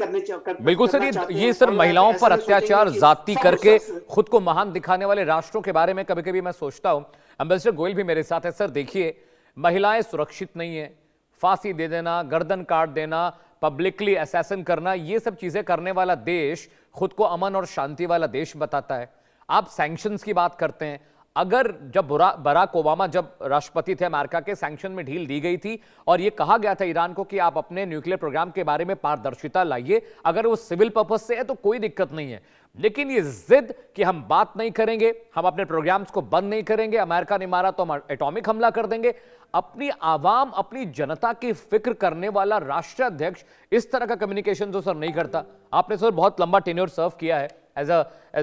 बिल्कुल सर, ये सर महिलाओं पर अत्याचार जाति करके खुद को महान दिखाने वाले राष्ट्रों के बारे में कभी कभी मैं सोचता हूं। एम्बेसडर गोयल भी मेरे साथ है। सर देखिए, महिलाएं सुरक्षित नहीं है, फांसी दे देना, गर्दन काट देना, पब्लिकली असैसिन करना, ये सब चीजें करने वाला देश खुद को अमन और शांति वाला देश बताता है। आप सैंक्शंस की बात करते हैं। अगर जब बराक ओबामा जब राष्ट्रपति थे अमेरिका के, सैंक्शन में ढील दी गई थी और यह कहा गया था ईरान को कि आप अपने न्यूक्लियर प्रोग्राम के बारे में पारदर्शिता लाइए, अगर वो सिविल पर्पस से है तो कोई दिक्कत नहीं है। लेकिन ये जिद कि हम बात नहीं करेंगे, हम अपने प्रोग्राम्स को बंद नहीं करेंगे, अमेरिका ने मारा तो हम एटॉमिक हमला कर देंगे, अपनी आवाम, अपनी जनता की फिक्र करने वाला राष्ट्राध्यक्ष इस तरह का कम्युनिकेशन तो सर नहीं करता। आपने सर बहुत लंबा टेन्योर सर्व किया है एज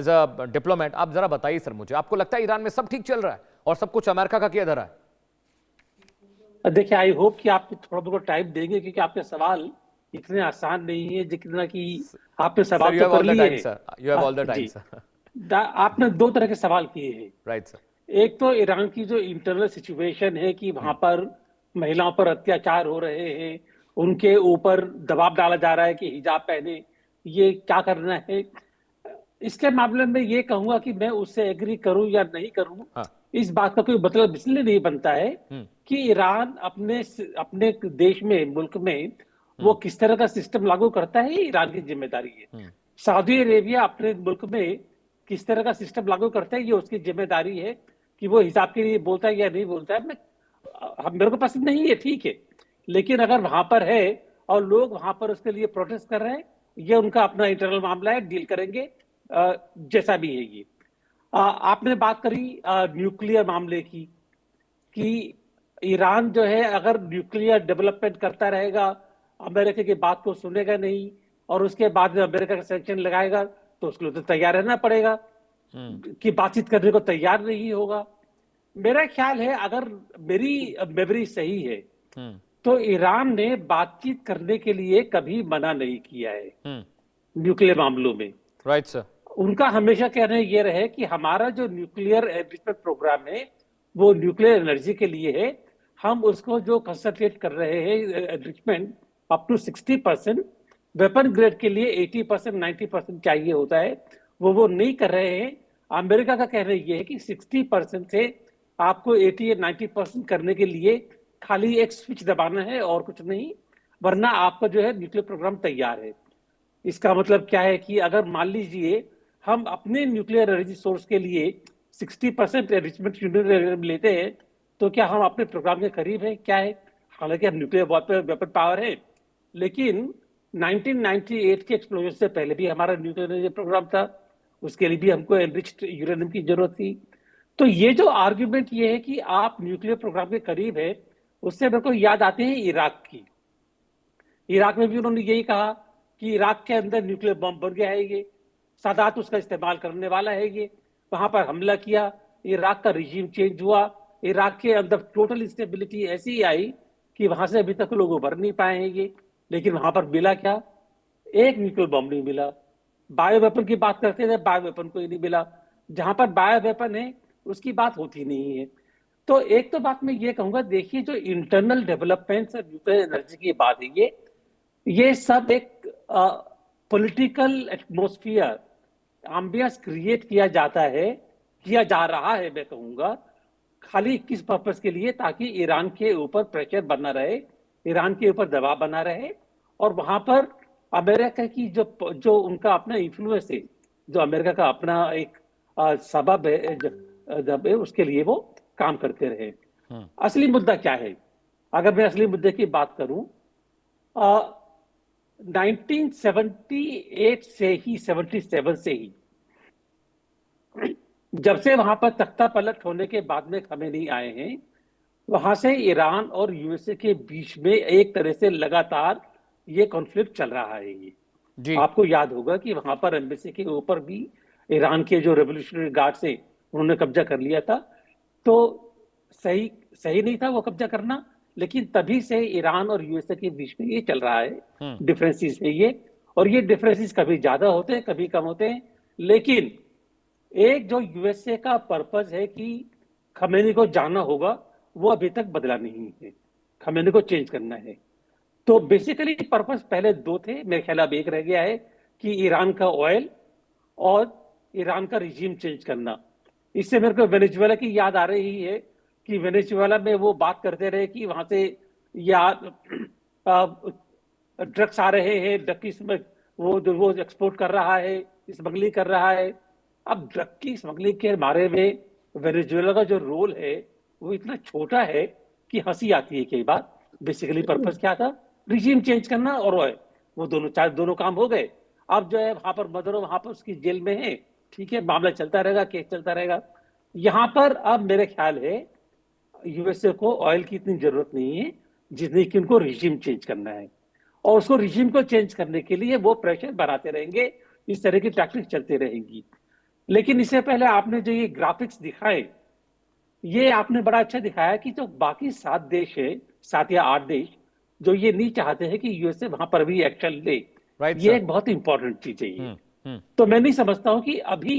अ डिप्लोमेट। आप जरा बताइए सर मुझे, आपको लगता है ईरान में सब ठीक चल रहा है और सब कुछ अमेरिका का किया धरा है? देखिए, आई होप कि आप थोड़ा बहुत टाइम देंगे, क्योंकि आपके सवाल इतने आसान नहीं है जितना कि आपने सवाल तो कर लिए हैं। आपने दो तरह के सवाल किए हैं। Right sir. एक तो ईरान की जो इंटरनल सिचुएशन है कि वहां पर महिलाओं पर अत्याचार हो रहे हैं, उनके ऊपर दबाव डाला जा रहा है कि हिजाब पहने, ये क्या करना है। इसके मामले में ये कहूंगा कि मैं उससे एग्री करूं या नहीं करूं, इस बात का कोई मतलब इसलिए नहीं बनता है कि ईरान अपने देश में, मुल्क में वो किस तरह का सिस्टम लागू करता है, ईरान की जिम्मेदारी है। सऊदी अरेबिया अपने मुल्क में किस तरह का सिस्टम लागू करता है, ये उसकी जिम्मेदारी है कि वो हिसाब के लिए बोलता है या नहीं बोलता है। मेरे को पसंद नहीं है, ठीक है, लेकिन अगर वहां पर है और लोग वहां पर उसके लिए प्रोटेस्ट कर रहे हैं, ये उनका अपना इंटरनल मामला है, डील करेंगे जैसा भी है ये। आपने बात करी न्यूक्लियर मामले की, कि ईरान जो है अगर न्यूक्लियर डेवलपमेंट करता रहेगा, अमेरिका की बात को सुनेगा नहीं और उसके बाद में अमेरिका का सैंक्शन लगाएगा, तो उसके लिए तो तैयार रहना पड़ेगा कि बातचीत करने को तैयार नहीं होगा। मेरा ख्याल है, अगर मेरी मेमोरी सही है, तो ईरान ने बातचीत करने के लिए कभी मना नहीं किया है न्यूक्लियर मामलों में। Right sir. उनका हमेशा कहना ये रहे कि हमारा जो न्यूक्लियर एनरिचमेंट प्रोग्राम है वो न्यूक्लियर एनर्जी के लिए है। हम उसको जो कंसंट्रेट कर रहे हैं enrichment up to 60%, weapon grade के लिए 80% 90% चाहिए होता है, वो नहीं कर रहे हैं। अमेरिका का कहना यह है कि 60% से आपको 80 या 90% करने के लिए खाली एक स्विच दबाना है और कुछ नहीं, वरना आपका जो है न्यूक्लियर प्रोग्राम तैयार है। इसका मतलब क्या है कि अगर मान लीजिए हम अपने न्यूक्लियर एनर्जी सोर्स के लिए 60% एनरिचमेंट यूनिट लेते हैं, तो क्या हम अपने प्रोग्राम के करीब हैं? क्या है? हालांकि हम न्यूक्लियर वेपन पावर है, लेकिन 1998 के एक्सप्लोजन से पहले भी हमारा न्यूक्लियर एनर्जी प्रोग्राम था, उसके लिए भी हमको एनरिच्ड यूरेनियम की जरूरत थी। तो ये जो आर्ग्यूमेंट ये है कि आप न्यूक्लियर प्रोग्राम के करीब है, उससे मेरे को याद आते हैं इराक की। इराक में भी उन्होंने यही कहा कि इराक के अंदर न्यूक्लियर बम बन गया है, ये सादात उसका इस्तेमाल करने वाला है, ये वहां पर हमला किया, इराक का रिजीम चेंज हुआ, इराक के अंदर टोटल इंस्टेबिलिटी ऐसी आई कि वहां से अभी तक लोग उभर नहीं पाए हैं ये। लेकिन वहां पर मिला क्या? एक न्यूक्लियर बम नहीं मिला। बायो वेपन की बात करते थे, बायो वेपन कोई नहीं मिला। जहां पर बायो वेपन है उसकी बात होती नहीं है। तो एक तो बात मैं ये कहूंगा, देखिए जो इंटरनल डेवलपमेंट्स और न्यूक्लियर एनर्जी की बात है, ये सब एक पॉलिटिकल एटमॉस्फेयर, एम्बियंस क्रिएट किया जाता है, किया जा रहा है, मैं कहूंगा खाली किस पर्पस के लिए, ताकि ईरान के ऊपर प्रेशर बना रहे, ईरान के ऊपर दबाव बना रहे, और वहां पर अमेरिका की जो उनका अपना इन्फ्लुएंस है, जो अमेरिका का अपना एक सबब है, उसके लिए वो काम करते रहे। असली मुद्दा क्या है? अगर मैं असली मुद्दे की बात करूं, 1978 से ही 77 से ही, जब से वहां पर तख्ता पलट होने के बाद में खमेनी आए हैं, वहां से ईरान और यूएसए के बीच में एक तरह से लगातार ये कॉन्फ्लिक्ट चल रहा है। ये जी। आपको याद होगा कि वहां पर एम्बेसी के ऊपर भी ईरान के जो रेवोल्यूशनरी गार्ड से उन्होंने कब्जा कर लिया था। तो सही नहीं था वो कब्जा करना, लेकिन तभी से ईरान और यूएसए के बीच में ये चल रहा है, डिफरेंसेस है ये, और ये डिफरेंसेस कभी ज्यादा होते हैं कभी कम होते हैं, लेकिन एक जो यूएसए का पर्पस है कि खमेनी को जानना होगा, वो अभी तक बदला नहीं है, खमेनी को चेंज करना है। तो बेसिकली पर्पस पहले दो थे, मेरे ख्याल अब एक रह गया है कि ईरान का ऑयल और ईरान का रिजीम चेंज करना। इससे मेरे को वेनेजुएला की याद आ रही है कि वेनेजुएला में वो बात करते रहे कि वहां से ड्रग्स आ रहे हैं, ड्रग की वो एक्सपोर्ट कर रहा है, स्मगलिंग कर रहा है। अब ड्रग की स्मगलिंग के बारे में वेनेजुएला का जो रोल है वो इतना छोटा है कि हंसी आती है कई बार। बेसिकली पर्पस क्या था, रिजीम चेंज करना और ऑयल, वो दोनों काम हो गए। अब जो है वहां पर मदरो वहां पर उसकी जेल में है, ठीक है, मामला चलता रहेगा, केस चलता रहेगा। यहां पर अब मेरे ख्याल है यूएसए को ऑयल की इतनी जरूरत नहीं है जितनी कि उनको रिजीम चेंज करना है, और उसको रिजीम को चेंज करने के लिए वो प्रेशर बनाते रहेंगे, इस तरह की टैक्टिक्स चलती रहेंगी। लेकिन इससे पहले आपने जो ये ग्राफिक्स दिखाए, ये आपने बड़ा अच्छा दिखाया कि जो बाकी 7 देश है, 7 या 8 देश, जो ये नहीं चाहते हैं कि यूएसए वहां पर भी एक्शन ले, ये एक बहुत इंपॉर्टेंट चीज है ये। तो मैं नहीं समझता हूं कि अभी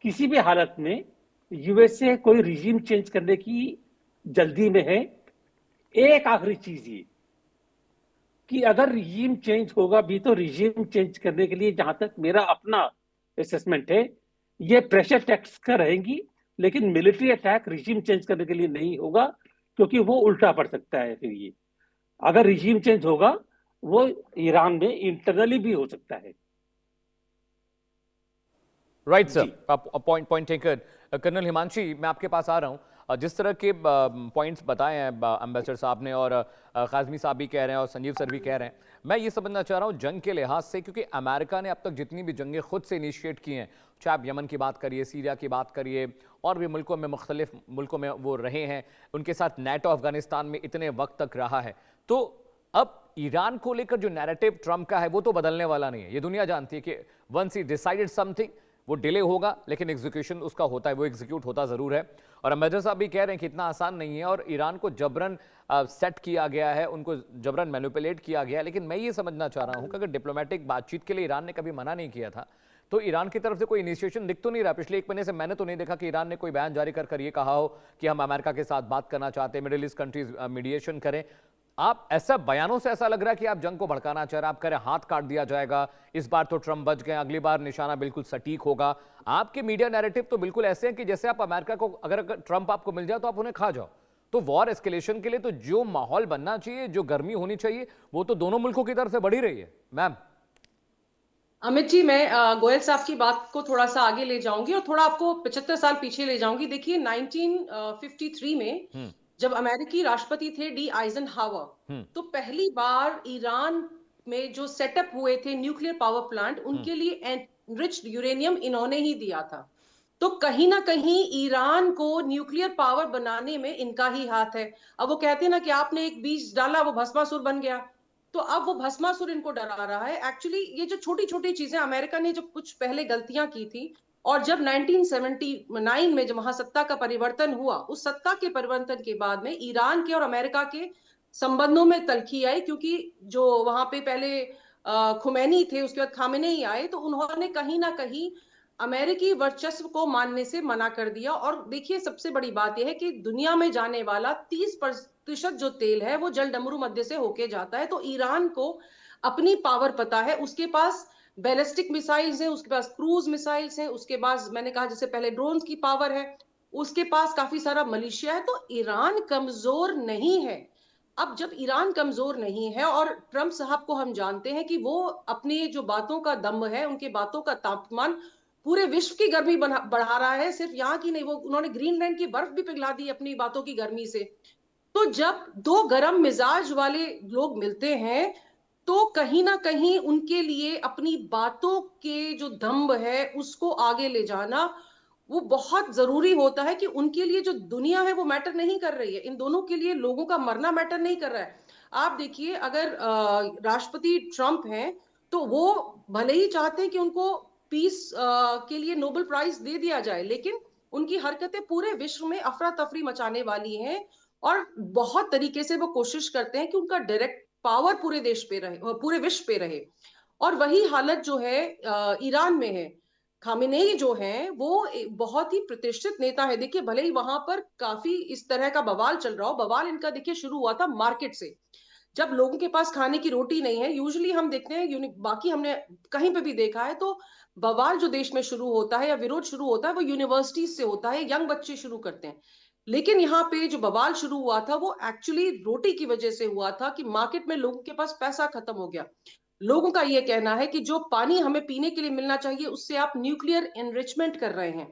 किसी भी हालत में यूएसए कोई रिजीम चेंज करने की जल्दी में है। एक आखिरी चीज ये कि अगर रिजीम चेंज होगा भी तो रिजीम चेंज करने के लिए, जहां तक मेरा अपना असेसमेंट है, ये प्रेशर टैक्स का रहेंगी, लेकिन मिलिट्री अटैक रिजीम चेंज करने के लिए नहीं होगा, क्योंकि वो उल्टा पड़ सकता है। फिर ये अगर रिजीम चेंज होगा वो ईरान में इंटरनली भी हो सकता है। Right sir, point taken. Colonel Himanshi, मैं आपके पास आ रहा हूं। जिस तरह के पॉइंट्स बताए हैं एम्बेसडर साहब ने, और काजमी साहब भी कह रहे हैं और संजीव सर भी कह रहे हैं, मैं ये समझना चाह रहा हूं जंग के लिहाज से, क्योंकि अमेरिका ने अब तक जितनी भी जंगें खुद से इनिशिएट की हैं, चाहे आप यमन की बात करिए, सीरिया की बात करिए, और भी मुल्कों में, मुख्तलिफ मुल्कों में वो रहे हैं, उनके साथ नेटो अफगानिस्तान में इतने वक्त तक रहा है, तो अब ईरान को लेकर जो नैरेटिव ट्रंप का है वो तो बदलने वाला नहीं है। ये दुनिया जानती है कि वंस ही डिसाइडेड समथिंग, वो डिले होगा लेकिन एग्जीक्यूशन उसका होता है, वो एग्जीक्यूट होता जरूर है। और अम्बेसडर साहब भी कह रहे हैं कि इतना आसान नहीं है, और ईरान को जबरन सेट किया गया है, उनको जबरन मैनिपुलेट किया गया है। लेकिन मैं ये समझना चाह रहा हूं कि अगर डिप्लोमेटिक बातचीत के लिए ईरान ने कभी मना नहीं किया था, तो ईरान की तरफ से कोई इनिशिएशन दिख तो नहीं रहा। पिछले 1 महीने से मैंने तो नहीं देखा कि ईरान ने कोई बयान जारी कर ये कहा हो कि हम अमेरिका के साथ बात करना चाहते हैं, मिडिल ईस्ट कंट्रीज मीडिएशन करें। आप ऐसा बयानों से ऐसा लग रहा है कि आप जंग को भड़काना चाह रहे हैं, आप कह रहे हैं हाथ काट दिया जाएगा, इस बार तो ट्रंप बच गए, अगली बार निशाना बिल्कुल सटीक होगा। आपके मीडिया नैरेटिव तो बिल्कुल ऐसे हैं कि जैसे आप अमेरिका को, अगर ट्रंप आपको मिल जाए तो आप उन्हें खा जाओ। तो वॉर एस्केलेशन के लिए तो जो माहौल बनना चाहिए, जो गर्मी होनी चाहिए, वो तो दोनों मुल्कों की तरफ से बढ़ी रही है। मैम अमित जी, मैं गोयल साहब की बात को थोड़ा सा आगे ले जाऊंगी और थोड़ा आपको 75 साल पीछे ले जाऊंगी। देखिए 1953 में जब अमेरिकी राष्ट्रपति थे डी आइजनहावर, तो पहली बार ईरान में जो सेटअप हुए थे न्यूक्लियर पावर प्लांट, उनके लिए एनरिच्ड यूरेनियम इन्होंने ही दिया था। तो कहीं ना कहीं ईरान को न्यूक्लियर पावर बनाने में इनका ही हाथ है। अब वो कहते हैं ना कि आपने एक बीज डाला वो भस्मासुर बन गया, तो अब वो भस्मासुर इनको डरा रहा है। एक्चुअली ये जो छोटी छोटी चीजें, अमेरिका ने जो कुछ पहले गलतियां की थी, और जब 1979 में जब वहां सत्ता का परिवर्तन हुआ, उस सत्ता के परिवर्तन के बाद में ईरान के और अमेरिका के संबंधों में तल्खी आई, क्योंकि जो वहां पे पहले खुमैनी थे, उसके बाद खामेनेई आए, तो उन्होंने कहीं ना कहीं अमेरिकी वर्चस्व को मानने से मना कर दिया। और देखिए सबसे बड़ी बात यह है कि दुनिया में जाने वाला 30% जो तेल है वो जल डमरू मध्य से होके जाता है। तो ईरान को अपनी पावर पता है, उसके पास बैलिस्टिक मिसाइल्स हैं, उसके पास क्रूज मिसाइल्स हैं, उसके पास मैंने कहा जैसे पहले ड्रोन्स की पावर है, उसके पास काफी सारा मलेशिया है। तो ईरान कमजोर नहीं है। अब जब ईरान कमजोर नहीं है, और ट्रंप साहब को हम जानते हैं कि वो अपनी जो बातों का दम है, उनके बातों का तापमान पूरे विश्व की गर्मी बढ़ा रहा है, सिर्फ यहाँ की नहीं, वो उन्होंने ग्रीनलैंड की बर्फ भी पिघला दी अपनी बातों की गर्मी से। तो जब दो गर्म मिजाज वाले लोग मिलते हैं, तो कहीं ना कहीं उनके लिए अपनी बातों के जो दम्भ है उसको आगे ले जाना वो बहुत जरूरी होता है। कि उनके लिए जो दुनिया है वो मैटर नहीं कर रही है, इन दोनों के लिए लोगों का मरना मैटर नहीं कर रहा है। आप देखिए, अगर राष्ट्रपति ट्रंप हैं तो वो भले ही चाहते हैं कि उनको पीस के लिए नोबेल प्राइज दे दिया जाए, लेकिन उनकी हरकतें पूरे विश्व में अफरा तफरी मचाने वाली हैं। और बहुत तरीके से वो कोशिश करते हैं कि उनका डायरेक्ट पावर पूरे देश पे रहे, पूरे विश्व पे रहे। और वही हालत जो है ईरान में है। खामेनेई जो है वो बहुत ही प्रतिष्ठित नेता है। देखिए भले ही वहां पर काफी इस तरह का बवाल चल रहा हो, बवाल इनका देखिए शुरू हुआ था मार्केट से। जब लोगों के पास खाने की रोटी नहीं है, यूजुअली हम देखते हैं, बाकी हमने कहीं पे भी देखा है तो बवाल जो देश में शुरू होता है या विरोध शुरू होता है वो यूनिवर्सिटीज से होता है, यंग बच्चे शुरू करते हैं। लेकिन यहाँ पे जो बवाल शुरू हुआ था वो एक्चुअली रोटी की वजह से हुआ था कि मार्केट में लोगों के पास पैसा खत्म हो गया। लोगों का ये कहना है कि जो पानी हमें पीने के लिए मिलना चाहिए उससे आप न्यूक्लियर एनरिचमेंट कर रहे हैं।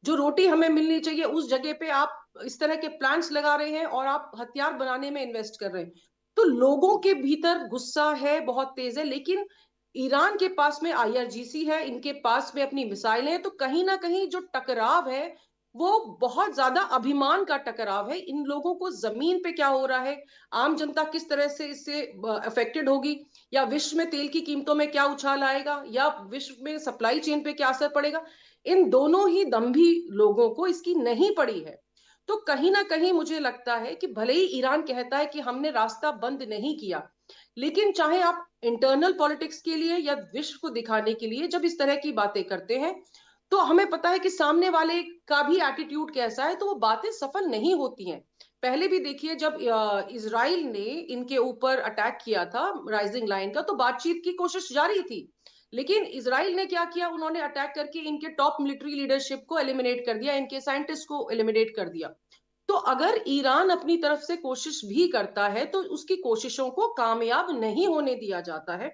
जो रोटी हमें मिलनी चाहिए उस जगह पे आप इस तरह के प्लांट्स लगा रहे हैं और आप हथियार बनाने में इन्वेस्ट कर रहे हैं। तो लोगों के भीतर गुस्सा है, बहुत तेज है। लेकिन ईरान के पास में आईआरजीसी है, इनके पास में अपनी मिसाइलें हैं, तो कहीं ना कहीं जो टकराव है वो बहुत ज्यादा अभिमान का टकराव है। इन लोगों को जमीन पे क्या हो रहा है, आम जनता किस तरह से इससे अफेक्टेड होगी, या विश्व में तेल की कीमतों में क्या उछाल आएगा, या विश्व में सप्लाई चेन पे क्या असर पड़ेगा, इन दोनों ही दम्भी लोगों को इसकी नहीं पड़ी है। तो कहीं ना कहीं मुझे लगता है कि भले ही ईरान कहता है कि हमने रास्ता बंद नहीं किया, लेकिन चाहे आप इंटरनल पॉलिटिक्स के लिए या विश्व को दिखाने के लिए जब इस तरह की बातें करते हैं, तो हमें पता है कि सामने वाले का भी एटीट्यूड कैसा है, तो वो बातें सफल नहीं होती हैं। पहले भी देखिए जब इजराइल ने इनके ऊपर अटैक किया था राइजिंग लाइन का, तो बातचीत की कोशिश जारी थी। लेकिन इजराइल ने क्या किया, उन्होंने अटैक करके इनके टॉप मिलिट्री लीडरशिप को एलिमिनेट कर दिया, इनके साइंटिस्ट को एलिमिनेट कर दिया। तो अगर ईरान अपनी तरफ से कोशिश भी करता है तो उसकी कोशिशों को कामयाब नहीं होने दिया जाता है,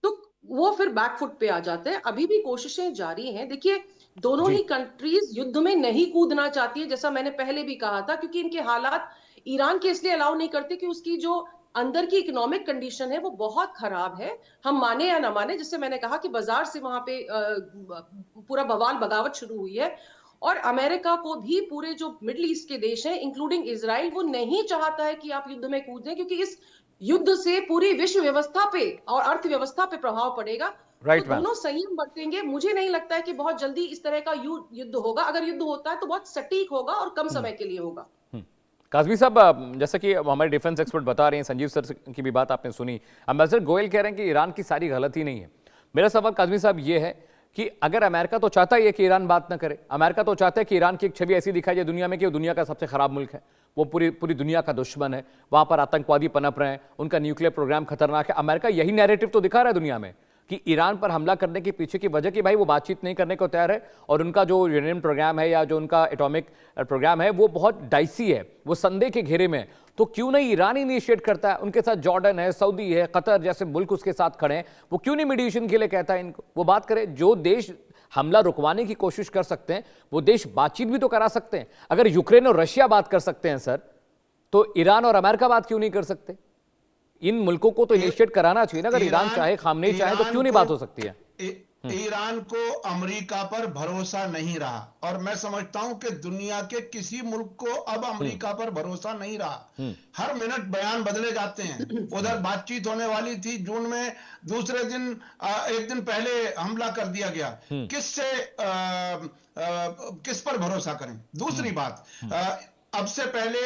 तो वो फिर बैकफुट पे आ जाते हैं। अभी भी कोशिशें जारी हैं। देखिए दोनों जी ही कंट्रीज युद्ध में नहीं कूदना चाहती है, जैसा मैंने पहले भी कहा था, क्योंकि इनके हालात ईरान के इसलिए अलाउ नहीं करते कि उसकी जो अंदर की इकोनॉमिक कंडीशन है वो बहुत खराब है। हम माने या ना माने, जैसे मैंने कहा कि बाजार से वहां पे पूरा बवाल बगावत शुरू हुई है। और अमेरिका को भी पूरे जो मिडिल ईस्ट के देश हैं इंक्लूडिंग इजराइल, वो नहीं चाहता है कि आप युद्ध में कूदें, क्योंकि इस युद्ध से पूरी विश्व व्यवस्था पे और अर्थव्यवस्था पे प्रभाव पड़ेगा। तो राइट मैम। दोनों संयम बरतेंगे। मुझे नहीं लगता है कि बहुत जल्दी इस तरह का युद्ध होगा। अगर युद्ध होता है तो बहुत सटीक होगा और कम समय के लिए होगा। काज़मी साहब, जैसा कि हमारे डिफेंस एक्सपर्ट बता रहे हैं, संजीव सर की भी बात आपने सुनी, एम्बेसडर गोयल कह रहे हैं कि ईरान की सारी गलती नहीं है। मेरा सवाल काज़मी साहब ये है कि अगर अमेरिका तो चाहता ही है कि ईरान बात ना करे, अमेरिका तो चाहता है कि ईरान की एक छवि ऐसी दिखाई जाए दुनिया में कि वो दुनिया का सबसे खराब मुल्क है, वो पूरी दुनिया का दुश्मन है, वहां पर आतंकवादी पनप रहे हैं, उनका न्यूक्लियर प्रोग्राम खतरनाक है। अमेरिका यही नैरेटिव तो दिखा रहा है दुनिया में कि ईरान पर हमला करने के पीछे की वजह कि भाई वो बातचीत नहीं करने को तैयार है, और उनका जो यूरेनियम प्रोग्राम है या जो उनका एटॉमिक प्रोग्राम है वो बहुत डाइसी है, वो संदेह के घेरे में है। तो क्यों नहीं ईरान इनिशिएट करता है, उनके साथ जॉर्डन है, सऊदी है, कतर जैसे मुल्क उसके साथ खड़े हैं, वो क्यों नहीं मीडिएशन के लिए कहता है इनको, वो बात करे। जो देश हमला रुकवाने की कोशिश कर सकते हैं वो देश बातचीत भी तो करा सकते हैं। अगर यूक्रेन और रशिया बात कर सकते हैं सर, तो ईरान और अमेरिका बात क्यों नहीं कर सकते? इन मुल्कों को तो इनिशिएट कराना चाहिए ना। अगर ईरान चाहे, खामनेई चाहे, तो क्यों नहीं बात हो सकती है? ईरान को अमेरिका पर भरोसा नहीं रहा, और मैं समझता हूं कि दुनिया के किसी मुल्क को अब अमेरिका पर भरोसा नहीं रहा। हर मिनट बयान बदले जाते हैं। उधर बातचीत होने वाली थी जून में, दूसरे दिन एक दिन पहले हमला कर दिया गया। किस पर भरोसा करें? दूसरी बात, अब से पहले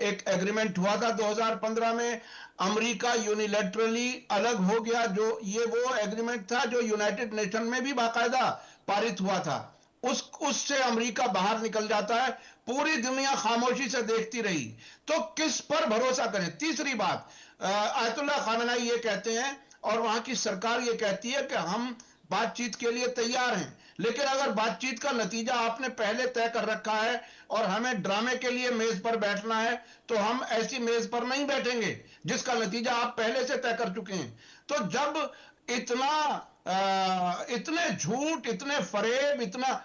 एक एग्रीमेंट हुआ था 2015 में, अमेरिका यूनिलैटरली अलग हो गया। जो ये वो एग्रीमेंट था जो यूनाइटेड नेशन में भी बाकायदा पारित हुआ था। उससे अमेरिका बाहर निकल जाता है, पूरी दुनिया खामोशी से देखती रही। तो किस पर भरोसा करें? तीसरी बात, आयतुल्लाह खामेनेई ये कहते हैं और वहां की सरकार ये कहती है कि हम बातचीत के लिए तैयार हैं, लेकिन अगर बातचीत का नतीजा आपने पहले तय कर रखा है और हमें ड्रामे के लिए मेज पर बैठना है, तो हम ऐसी मेज पर नहीं बैठेंगे जिसका नतीजा आप पहले से तय कर चुके हैं। तो जब इतने झूठ, इतने फरेब, इतना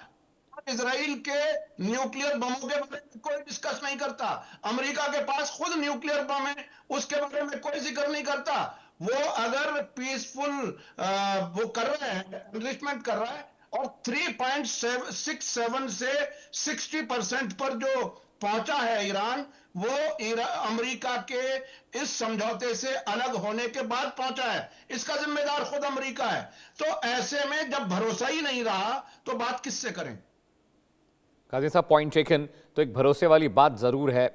इजराइल के न्यूक्लियर बमों के बारे में कोई डिस्कस नहीं करता, अमेरिका के पास खुद न्यूक्लियर बम है, उसके बारे में कोई जिक्र नहीं करता। वो अगर पीसफुल वो कर रहे हैं, एनरिचमेंट कर रहा है, और 3.67 से 60% पर जो पहुंचा है ईरान, वो अमेरिका के इस समझौते से अलग होने के बाद पहुंचा है। इसका जिम्मेदार खुद अमेरिका है। तो ऐसे में जब भरोसा ही नहीं रहा तो बात किससे करें? काजी साहब, पॉइंट टेकन। तो एक भरोसे वाली बात जरूर है।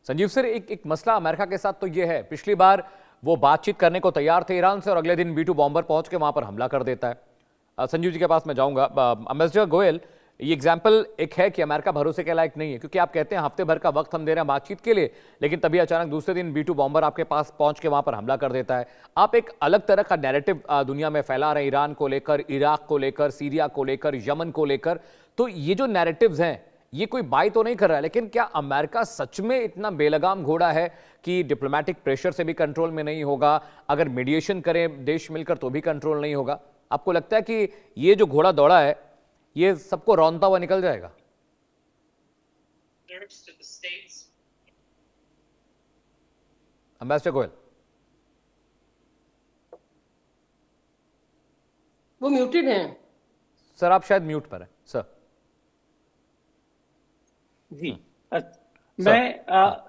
संजीव सर, एक मसला अमेरिका के साथ तो ये है, पिछली बार वो बातचीत करने को तैयार थे ईरान से और अगले दिन B2 बॉम्बर पहुंच के वहां पर हमला कर देता है। संजीव जी के पास मैं जाऊंगा। एम्बेसडर गोयल, ये एग्जाम्पल एक है कि अमेरिका भरोसे के लायक नहीं है, क्योंकि आप कहते हैं हफ्ते भर का वक्त हम दे रहे हैं बातचीत के लिए, लेकिन तभी अचानक दूसरे दिन B2 बॉम्बर आपके पास पहुंच के वहां पर हमला कर देता है। आप एक अलग तरह का नैरेटिव दुनिया में फैला रहे हैं, ईरान को लेकर, इराक को लेकर, सीरिया को लेकर, यमन को लेकर। तो ये जो नैरेटिव्स हैं, ये कोई बाई तो नहीं कर रहा है, लेकिन क्या अमेरिका सच में इतना बेलगाम घोड़ा है कि डिप्लोमेटिक प्रेशर से भी कंट्रोल में नहीं होगा, अगर मीडिएशन करें देश मिलकर तो भी कंट्रोल नहीं होगा? आपको लगता है कि ये जो घोड़ा दौड़ा है ये सबको रौंदता हुआ निकल जाएगा? एम्बेसडर गोयल, वो म्यूटेड हैं सर, आप शायद म्यूट पर हैं सर। जी, मैं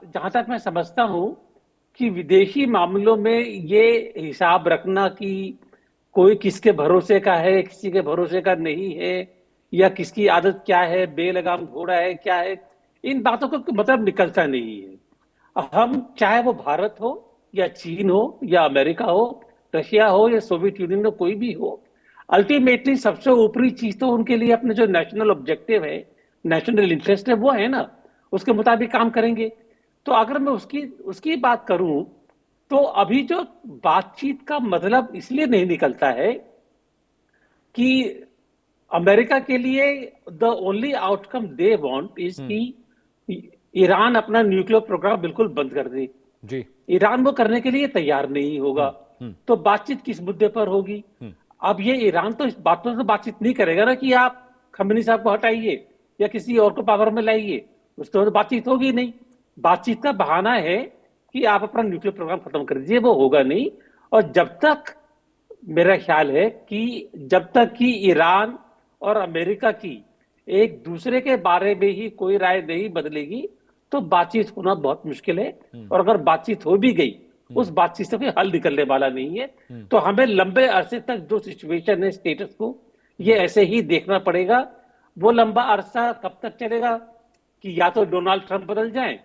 जहां तक मैं समझता हूं कि विदेशी मामलों में ये हिसाब रखना कि कोई किसके भरोसे का है, किसी के भरोसे का नहीं है, या किसकी आदत क्या है, बेलगाम घोड़ा है क्या है, इन बातों का मतलब निकलता नहीं है। हम चाहे वो भारत हो या चीन हो या अमेरिका हो, रशिया हो या सोवियत यूनियन हो, कोई भी हो, अल्टीमेटली सबसे ऊपरी चीज तो उनके लिए अपने जो नेशनल ऑब्जेक्टिव है, नेशनल इंटरेस्ट है, वो है ना, उसके मुताबिक काम करेंगे। तो अगर मैं उसकी बात करूं तो अभी जो बातचीत का मतलब इसलिए नहीं निकलता है कि अमेरिका के लिए the only outcome they want is कि ईरान अपना न्यूक्लियर प्रोग्राम बिल्कुल बंद कर दे। जी, ईरान वो करने के लिए तैयार नहीं होगा, तो बातचीत किस मुद्दे पर होगी? अब ये ईरान तो इस बात पर तो बातचीत नहीं करेगा ना कि आप खमेनी साहब को हटाइए या किसी और को पावर में लाइए, उस तो बातचीत होगी नहीं। बातचीत का बहाना है कि आप अपना न्यूक्लियर प्रोग्राम खत्म कर दीजिए, वो होगा नहीं। और जब तक, मेरा ख्याल है कि जब तक कि ईरान और अमेरिका की एक दूसरे के बारे में ही कोई राय नहीं बदलेगी तो बातचीत होना बहुत मुश्किल है। और अगर बातचीत हो भी गई, उस बातचीत से कोई हल निकलने वाला नहीं है। तो हमें लंबे अरसे तक जो सिचुएशन है, स्टेटस को, ये ऐसे ही देखना पड़ेगा। वो लंबा अरसा कब तक चलेगा कि या तो डोनाल्ड ट्रंप बदल जाए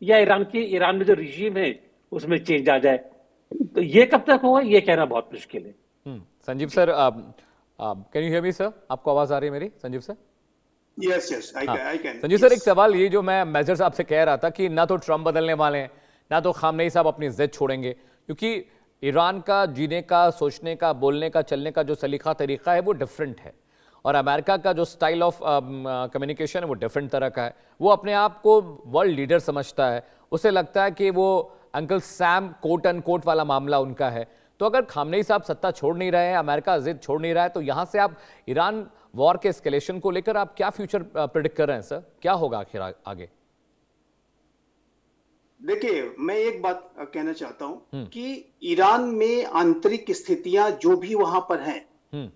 या ईरान में जो रिजीम है उसमें चेंज आ जाए। तो ये कब तक होगा ये कहना बहुत मुश्किल है। Sanjeev sir, can you hear me sir? आपको आवाज आ रही है मेरी, Sanjeev sir? Yes, I can. Sanjeev sir, एक सवाल ये जो मैं मेजर साहब से कह रहा था कि ना तो ट्रंप बदलने वाले हैं, ना तो खामनेई साहब अपनी जिद छोड़ेंगे, क्योंकि ईरान का जीने का, सोचने का, बोलने का, चलने का जो सलीका तरीका है वो डिफरेंट है, और अमेरिका का जो स्टाइल ऑफ कम्युनिकेशन है वो डिफरेंट तरह का है। वो अपने आप को वर्ल्ड लीडर समझता है, उसे लगता है कि वो uncle Sam quote and quote वाला मामला उनका है। तो अगर खामनेई साहब सत्ता छोड़ नहीं रहे हैं, अमेरिका जिद छोड़ नहीं रहा है, तो यहां से आप ईरान वॉर के एस्केलेशन को लेकर आप क्या फ्यूचर प्रेडिक्ट कर रहे हैं सर? क्या होगा आखिर आगे? देखिए, मैं एक बात कहना चाहता हूं कि ईरान में आंतरिक स्थितियां जो भी वहां पर हैं,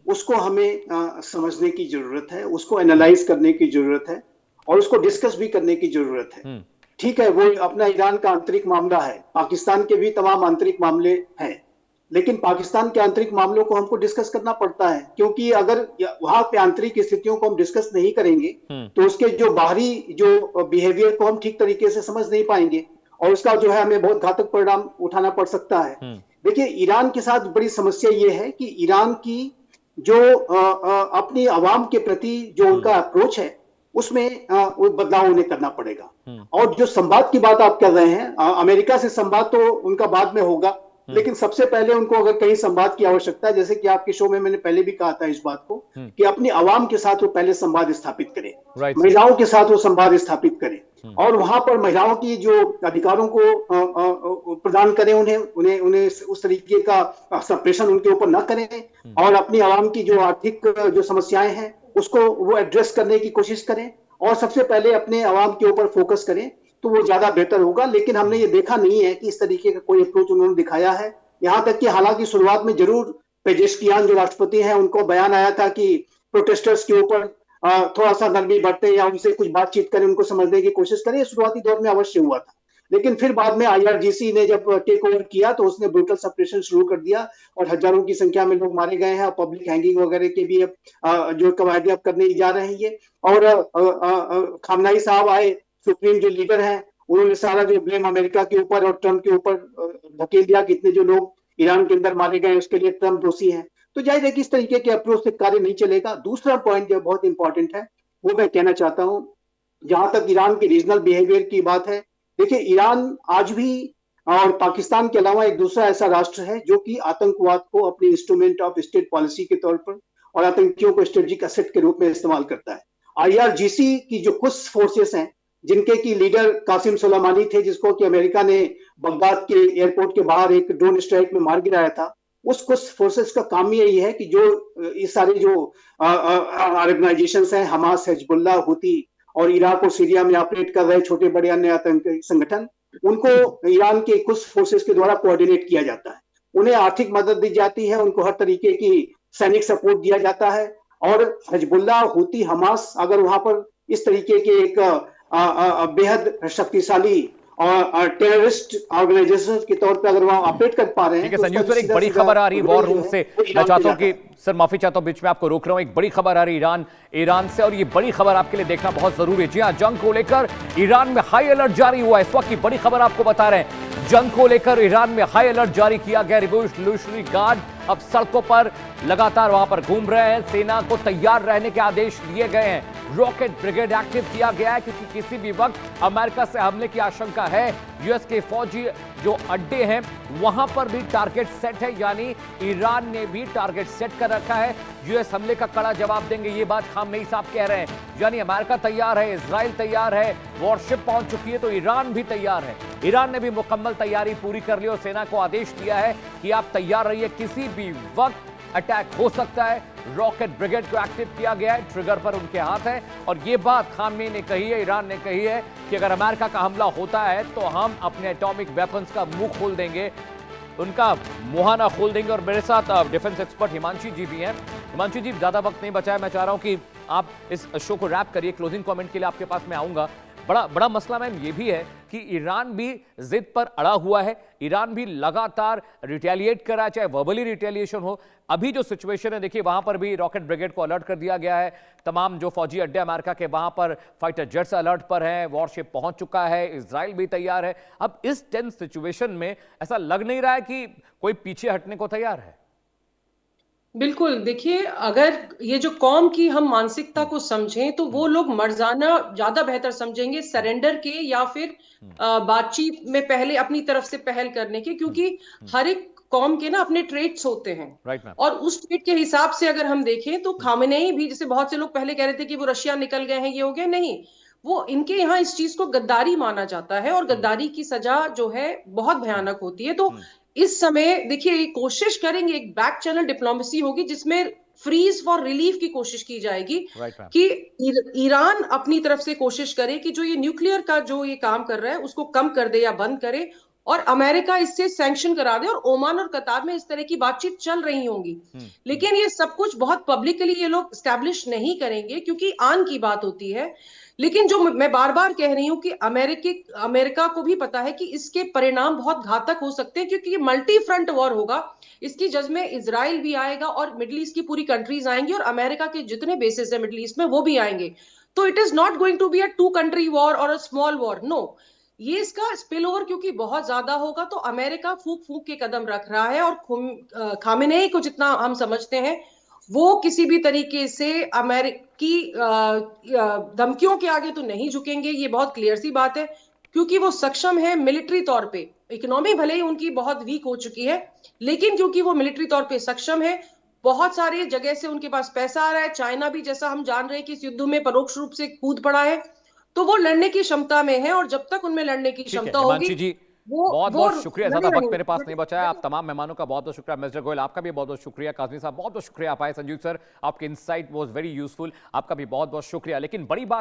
उसको हमें समझने की जरूरत है, उसको एनालाइज करने की जरूरत है और उसको डिस्कस भी करने की जरूरत है। ठीक है, वो अपना ईरान का आंतरिक मामला है, पाकिस्तान के भी तमाम आंतरिक मामले हैं, लेकिन पाकिस्तान के आंतरिक मामलों को हमको डिस्कस करना पड़ता है, क्योंकि अगर वहां पे आंतरिक स्थितियों को हम डिस्कस नहीं करेंगे तो उसके जो बाहरी जो बिहेवियर को हम ठीक तरीके से समझ नहीं पाएंगे और उसका जो है हमें बहुत घातक परिणाम उठाना पड़ सकता है। देखिए, ईरान के साथ बड़ी समस्या ये है कि ईरान की जो अपनी आवाम के प्रति जो उनका अप्रोच है उसमें बदलाव उन्हें करना पड़ेगा। और जो संवाद की बात आप कर रहे हैं, अमेरिका से संवाद तो उनका बाद में होगा, लेकिन सबसे पहले उनको अगर कहीं संवाद की आवश्यकता है, जैसे कि आपके शो में मैंने पहले भी कहा था इस बात को कि अपनी आवाम के साथ वो पहले संवाद स्थापित करें, महिलाओं के साथ वो संवाद स्थापित करें और वहां पर महिलाओं की जो अधिकारों को प्रदान करें, उन्हें उस तरीके का सप्रेशन उनके ऊपर न करें और अपनी आवाम की जो आर्थिक जो समस्याएं हैं उसको वो एड्रेस करने की कोशिश करें और सबसे पहले अपने आवाम के ऊपर फोकस करें, तो वो ज्यादा बेहतर होगा। लेकिन हमने ये देखा नहीं है कि इस तरीके का कोई अप्रोच उन्होंने दिखाया है। यहां तक कि हालांकि शुरुआत में जरूर पेजेश्कियान जो राष्ट्रपति हैं उनको बयान आया था कि प्रोटेस्टर्स के ऊपर थोड़ा सा नरमी बरतें या उनसे कुछ बातचीत करें, उनको समझने की कोशिश करें। शुरुआती दौर में अवश्य हुआ था, लेकिन फिर बाद में IRGC ने जब टेक ओवर किया तो उसने ब्रूटल सप्रेशन शुरू कर दिया और हजारों की संख्या में लोग मारे गए हैं और पब्लिक हैंगिंग वगैरह के भी अब जो कवायदे अब करने जा रहे हैं ये। और खामनेई साहब आए, सुप्रीम जो लीडर हैं, उन्होंने सारा जो ब्लेम अमेरिका के ऊपर और ट्रंप के ऊपर धकेल दिया कि इतने जो लोग ईरान के अंदर मारे गए उसके लिए ट्रंप दोषी है। तो जाहिर है कि इस तरीके के अप्रोच से कार्य नहीं चलेगा। दूसरा पॉइंट जो बहुत इंपॉर्टेंट है वो मैं कहना चाहता हूं, जहां तक ईरान के रीजनल बिहेवियर की बात है, देखिए ईरान आज भी और पाकिस्तान के अलावा एक दूसरा ऐसा राष्ट्र है जो कि आतंकवाद को अपने इंस्ट्रूमेंट ऑफ स्टेट पॉलिसी के तौर पर और आतंकियों को स्ट्रेटेजिक एसेट के रूप में इस्तेमाल करता है। आईआरजीसी की जो कुछ फोर्सेस हैं जिनके की लीडर कासिम सुलेमानी थे, जिसको कि अमेरिका ने बगदाद के एयरपोर्ट के बाहर एक ड्रोन स्ट्राइक में मार गिराया था, उस कुछ फोर्सेस का काम यही है कि जो इस सारे जो ऑर्गेनाइजेशंस हैं, हमास, हिजबुल्लाह, हुती और इराक और सीरिया में ऑपरेट कर रहे छोटे बड़े अन्य आतंकी संगठन, उनको ईरान के कुछ फोर्सेस के द्वारा कोऑर्डिनेट किया जाता है। उन्हें आर्थिक मदद दी जाती है, उनको हर तरीके की सैनिक सपोर्ट दिया जाता है। और हिजबुल्लाह, हुती, हमास अगर वहां पर इस तरीके के एक बेहद शक्तिशाली और टेररिस्ट ऑर्गेनाइजेशन के तौर पे अगर वहां ऑपरेट कर पा रहे हैं। ठीक है संजीव सर, एक बड़ी खबर आ रही है वॉर रूम से, मैं चाहता हूं कि सर माफी चाहता हूं बीच में आपको रोक रहा हूं, एक बड़ी खबर आ रही है ईरान से, और ये बड़ी खबर आपके लिए देखना बहुत जरूरी है। जी हां, जंग को लेकर ईरान में हाई अलर्ट जारी हुआ है। इस वक्त की बड़ी खबर आपको बता रहे हैं, जंग को लेकर ईरान में हाई अलर्ट जारी किया गया। रिवॉल्यूशनरी गार्ड अब सड़कों पर लगातार वहां पर घूम रहे हैं, सेना को तैयार रहने के आदेश दिए गए हैं। रॉकेट ब्रिगेड एक्टिव किया गया है क्योंकि किसी भी वक्त अमेरिका से हमले की आशंका है। यूएस के फौजी जो अड्डे हैं वहां पर भी टारगेट सेट है, यानी ईरान ने भी टारगेट सेट कर रखा है। यूएस हमले का कड़ा जवाब देंगे, ये बात खामेनेई साहब कह रहे हैं। यानी अमेरिका तैयार है, इजराइल तैयार है, वॉरशिप पहुंच चुकी है, तो ईरान भी तैयार है। ईरान ने भी मुकम्मल तैयारी पूरी कर ली और सेना को आदेश दिया है कि आप तैयार रहिए, किसी भी वक्त अटैक हो सकता है। रॉकेट ब्रिगेड को एक्टिव किया गया है, ट्रिगर पर उनके हाथ है। और ये बात खामेनेई ने कही है, ईरान ने कही है कि अगर अमेरिका का हमला होता है तो हम अपने एटॉमिक वेपन्स का मुंह खोल देंगे, उनका मुहाना खोल देंगे। और मेरे साथ डिफेंस एक्सपर्ट हिमांशी जी भी हैं। हिमांशी जी, ज्यादा वक्त नहीं बचा है, मैं चाह रहा हूं कि आप इस शो को रैप करिए। क्लोजिंग कमेंट के लिए आपके पास मैं आऊंगा। बड़ा मसला मैम ये भी है कि ईरान भी जिद पर अड़ा हुआ है, ईरान भी लगातार रिटेलिएट कर रहा है, चाहे वर्बली रिटेलिएशन हो। अभी जो सिचुएशन है देखिए, वहां पर भी रॉकेट ब्रिगेड को अलर्ट कर दिया गया है। तमाम जो फौजी अड्डे अमेरिका के वहां पर फाइटर जेट्स अलर्ट पर हैं, वॉरशिप पहुंच चुका है, इजराइल भी तैयार है। अब इस टेंस सिचुएशन में ऐसा लग नहीं रहा है कि कोई पीछे हटने को तैयार है। बिल्कुल, देखिए अगर ये जो कौम की हम मानसिकता को समझें तो वो लोग मर जाना ज्यादा बेहतर समझेंगे सरेंडर के, या फिर बातचीत में पहले अपनी तरफ से पहल करने के, क्योंकि हर एक कौम के ना अपने ट्रेट्स होते हैं। और उस ट्रेट के हिसाब से अगर हम देखें तो खामेनेई भी, जैसे बहुत से लोग पहले कह रहे थे कि वो रशिया निकल गए हैं, ये हो गया, नहीं, वो इनके यहाँ इस चीज को गद्दारी माना जाता है और गद्दारी की सजा जो है बहुत भयानक होती है। तो इस समय देखिए कोशिश करेंगे, एक बैक चैनल डिप्लोमेसी होगी जिसमें फ्रीज फॉर रिलीफ की कोशिश की जाएगी कि ईरान अपनी तरफ से कोशिश करे कि जो ये न्यूक्लियर का जो ये काम कर रहा है उसको कम कर दे या बंद करे, और अमेरिका इससे सैंक्शन करा दे। और ओमान और कतार में इस तरह की बातचीत चल रही होंगी, लेकिन ये सब कुछ बहुत पब्लिकली ये लोग स्टैब्लिश नहीं करेंगे क्योंकि आन की बात होती है। लेकिन जो मैं बार बार कह रही हूं कि अमेरिका को भी पता है कि इसके परिणाम बहुत घातक हो सकते हैं, क्योंकि ये मल्टी फ्रंट वॉर होगा। इसकी जज में इजराइल भी आएगा और मिडिल ईस्ट की पूरी कंट्रीज आएंगी, और अमेरिका के जितने बेसिस है मिडिल ईस्ट में वो भी आएंगे। तो it is not going to be a 2 country war और अ स्मॉल वॉर, नो। ये इसका स्पिल ओवर क्योंकि बहुत ज्यादा होगा, तो अमेरिका फूक फूक के कदम रख रहा है। और खामेनेई को जितना हम समझते हैं वो किसी भी तरीके से अमेरिकी धमकियों के आगे तो नहीं झुकेंगे, ये बहुत क्लियर सी बात है, क्योंकि वो सक्षम है मिलिट्री तौर पे। इकोनॉमी भले ही उनकी बहुत वीक हो चुकी है, लेकिन क्योंकि वो मिलिट्री तौर पे सक्षम है, बहुत सारी जगह से उनके पास पैसा आ रहा है। चाइना भी, जैसा हम जान रहे हैं कि इस युद्ध में परोक्ष रूप से कूद पड़ा है, तो वो लड़ने की क्षमता में है। और जब तक उनमें लड़ने की क्षमता होगी, बहुत बहुत शुक्रिया, ज्यादा वक्त मेरे पास नहीं बचा है। आप तमाम मेहमानों का बहुत बहुत शुक्रिया। मिस्टर गोयल, आपका भी बहुत बहुत शुक्रिया। काजमी साहब, बहुत बहुत शुक्रिया आप आए। संजीव सर, आपके इनसाइट वाज वेरी यूजफुल, आपका भी बहुत बहुत शुक्रिया। लेकिन बड़ी बात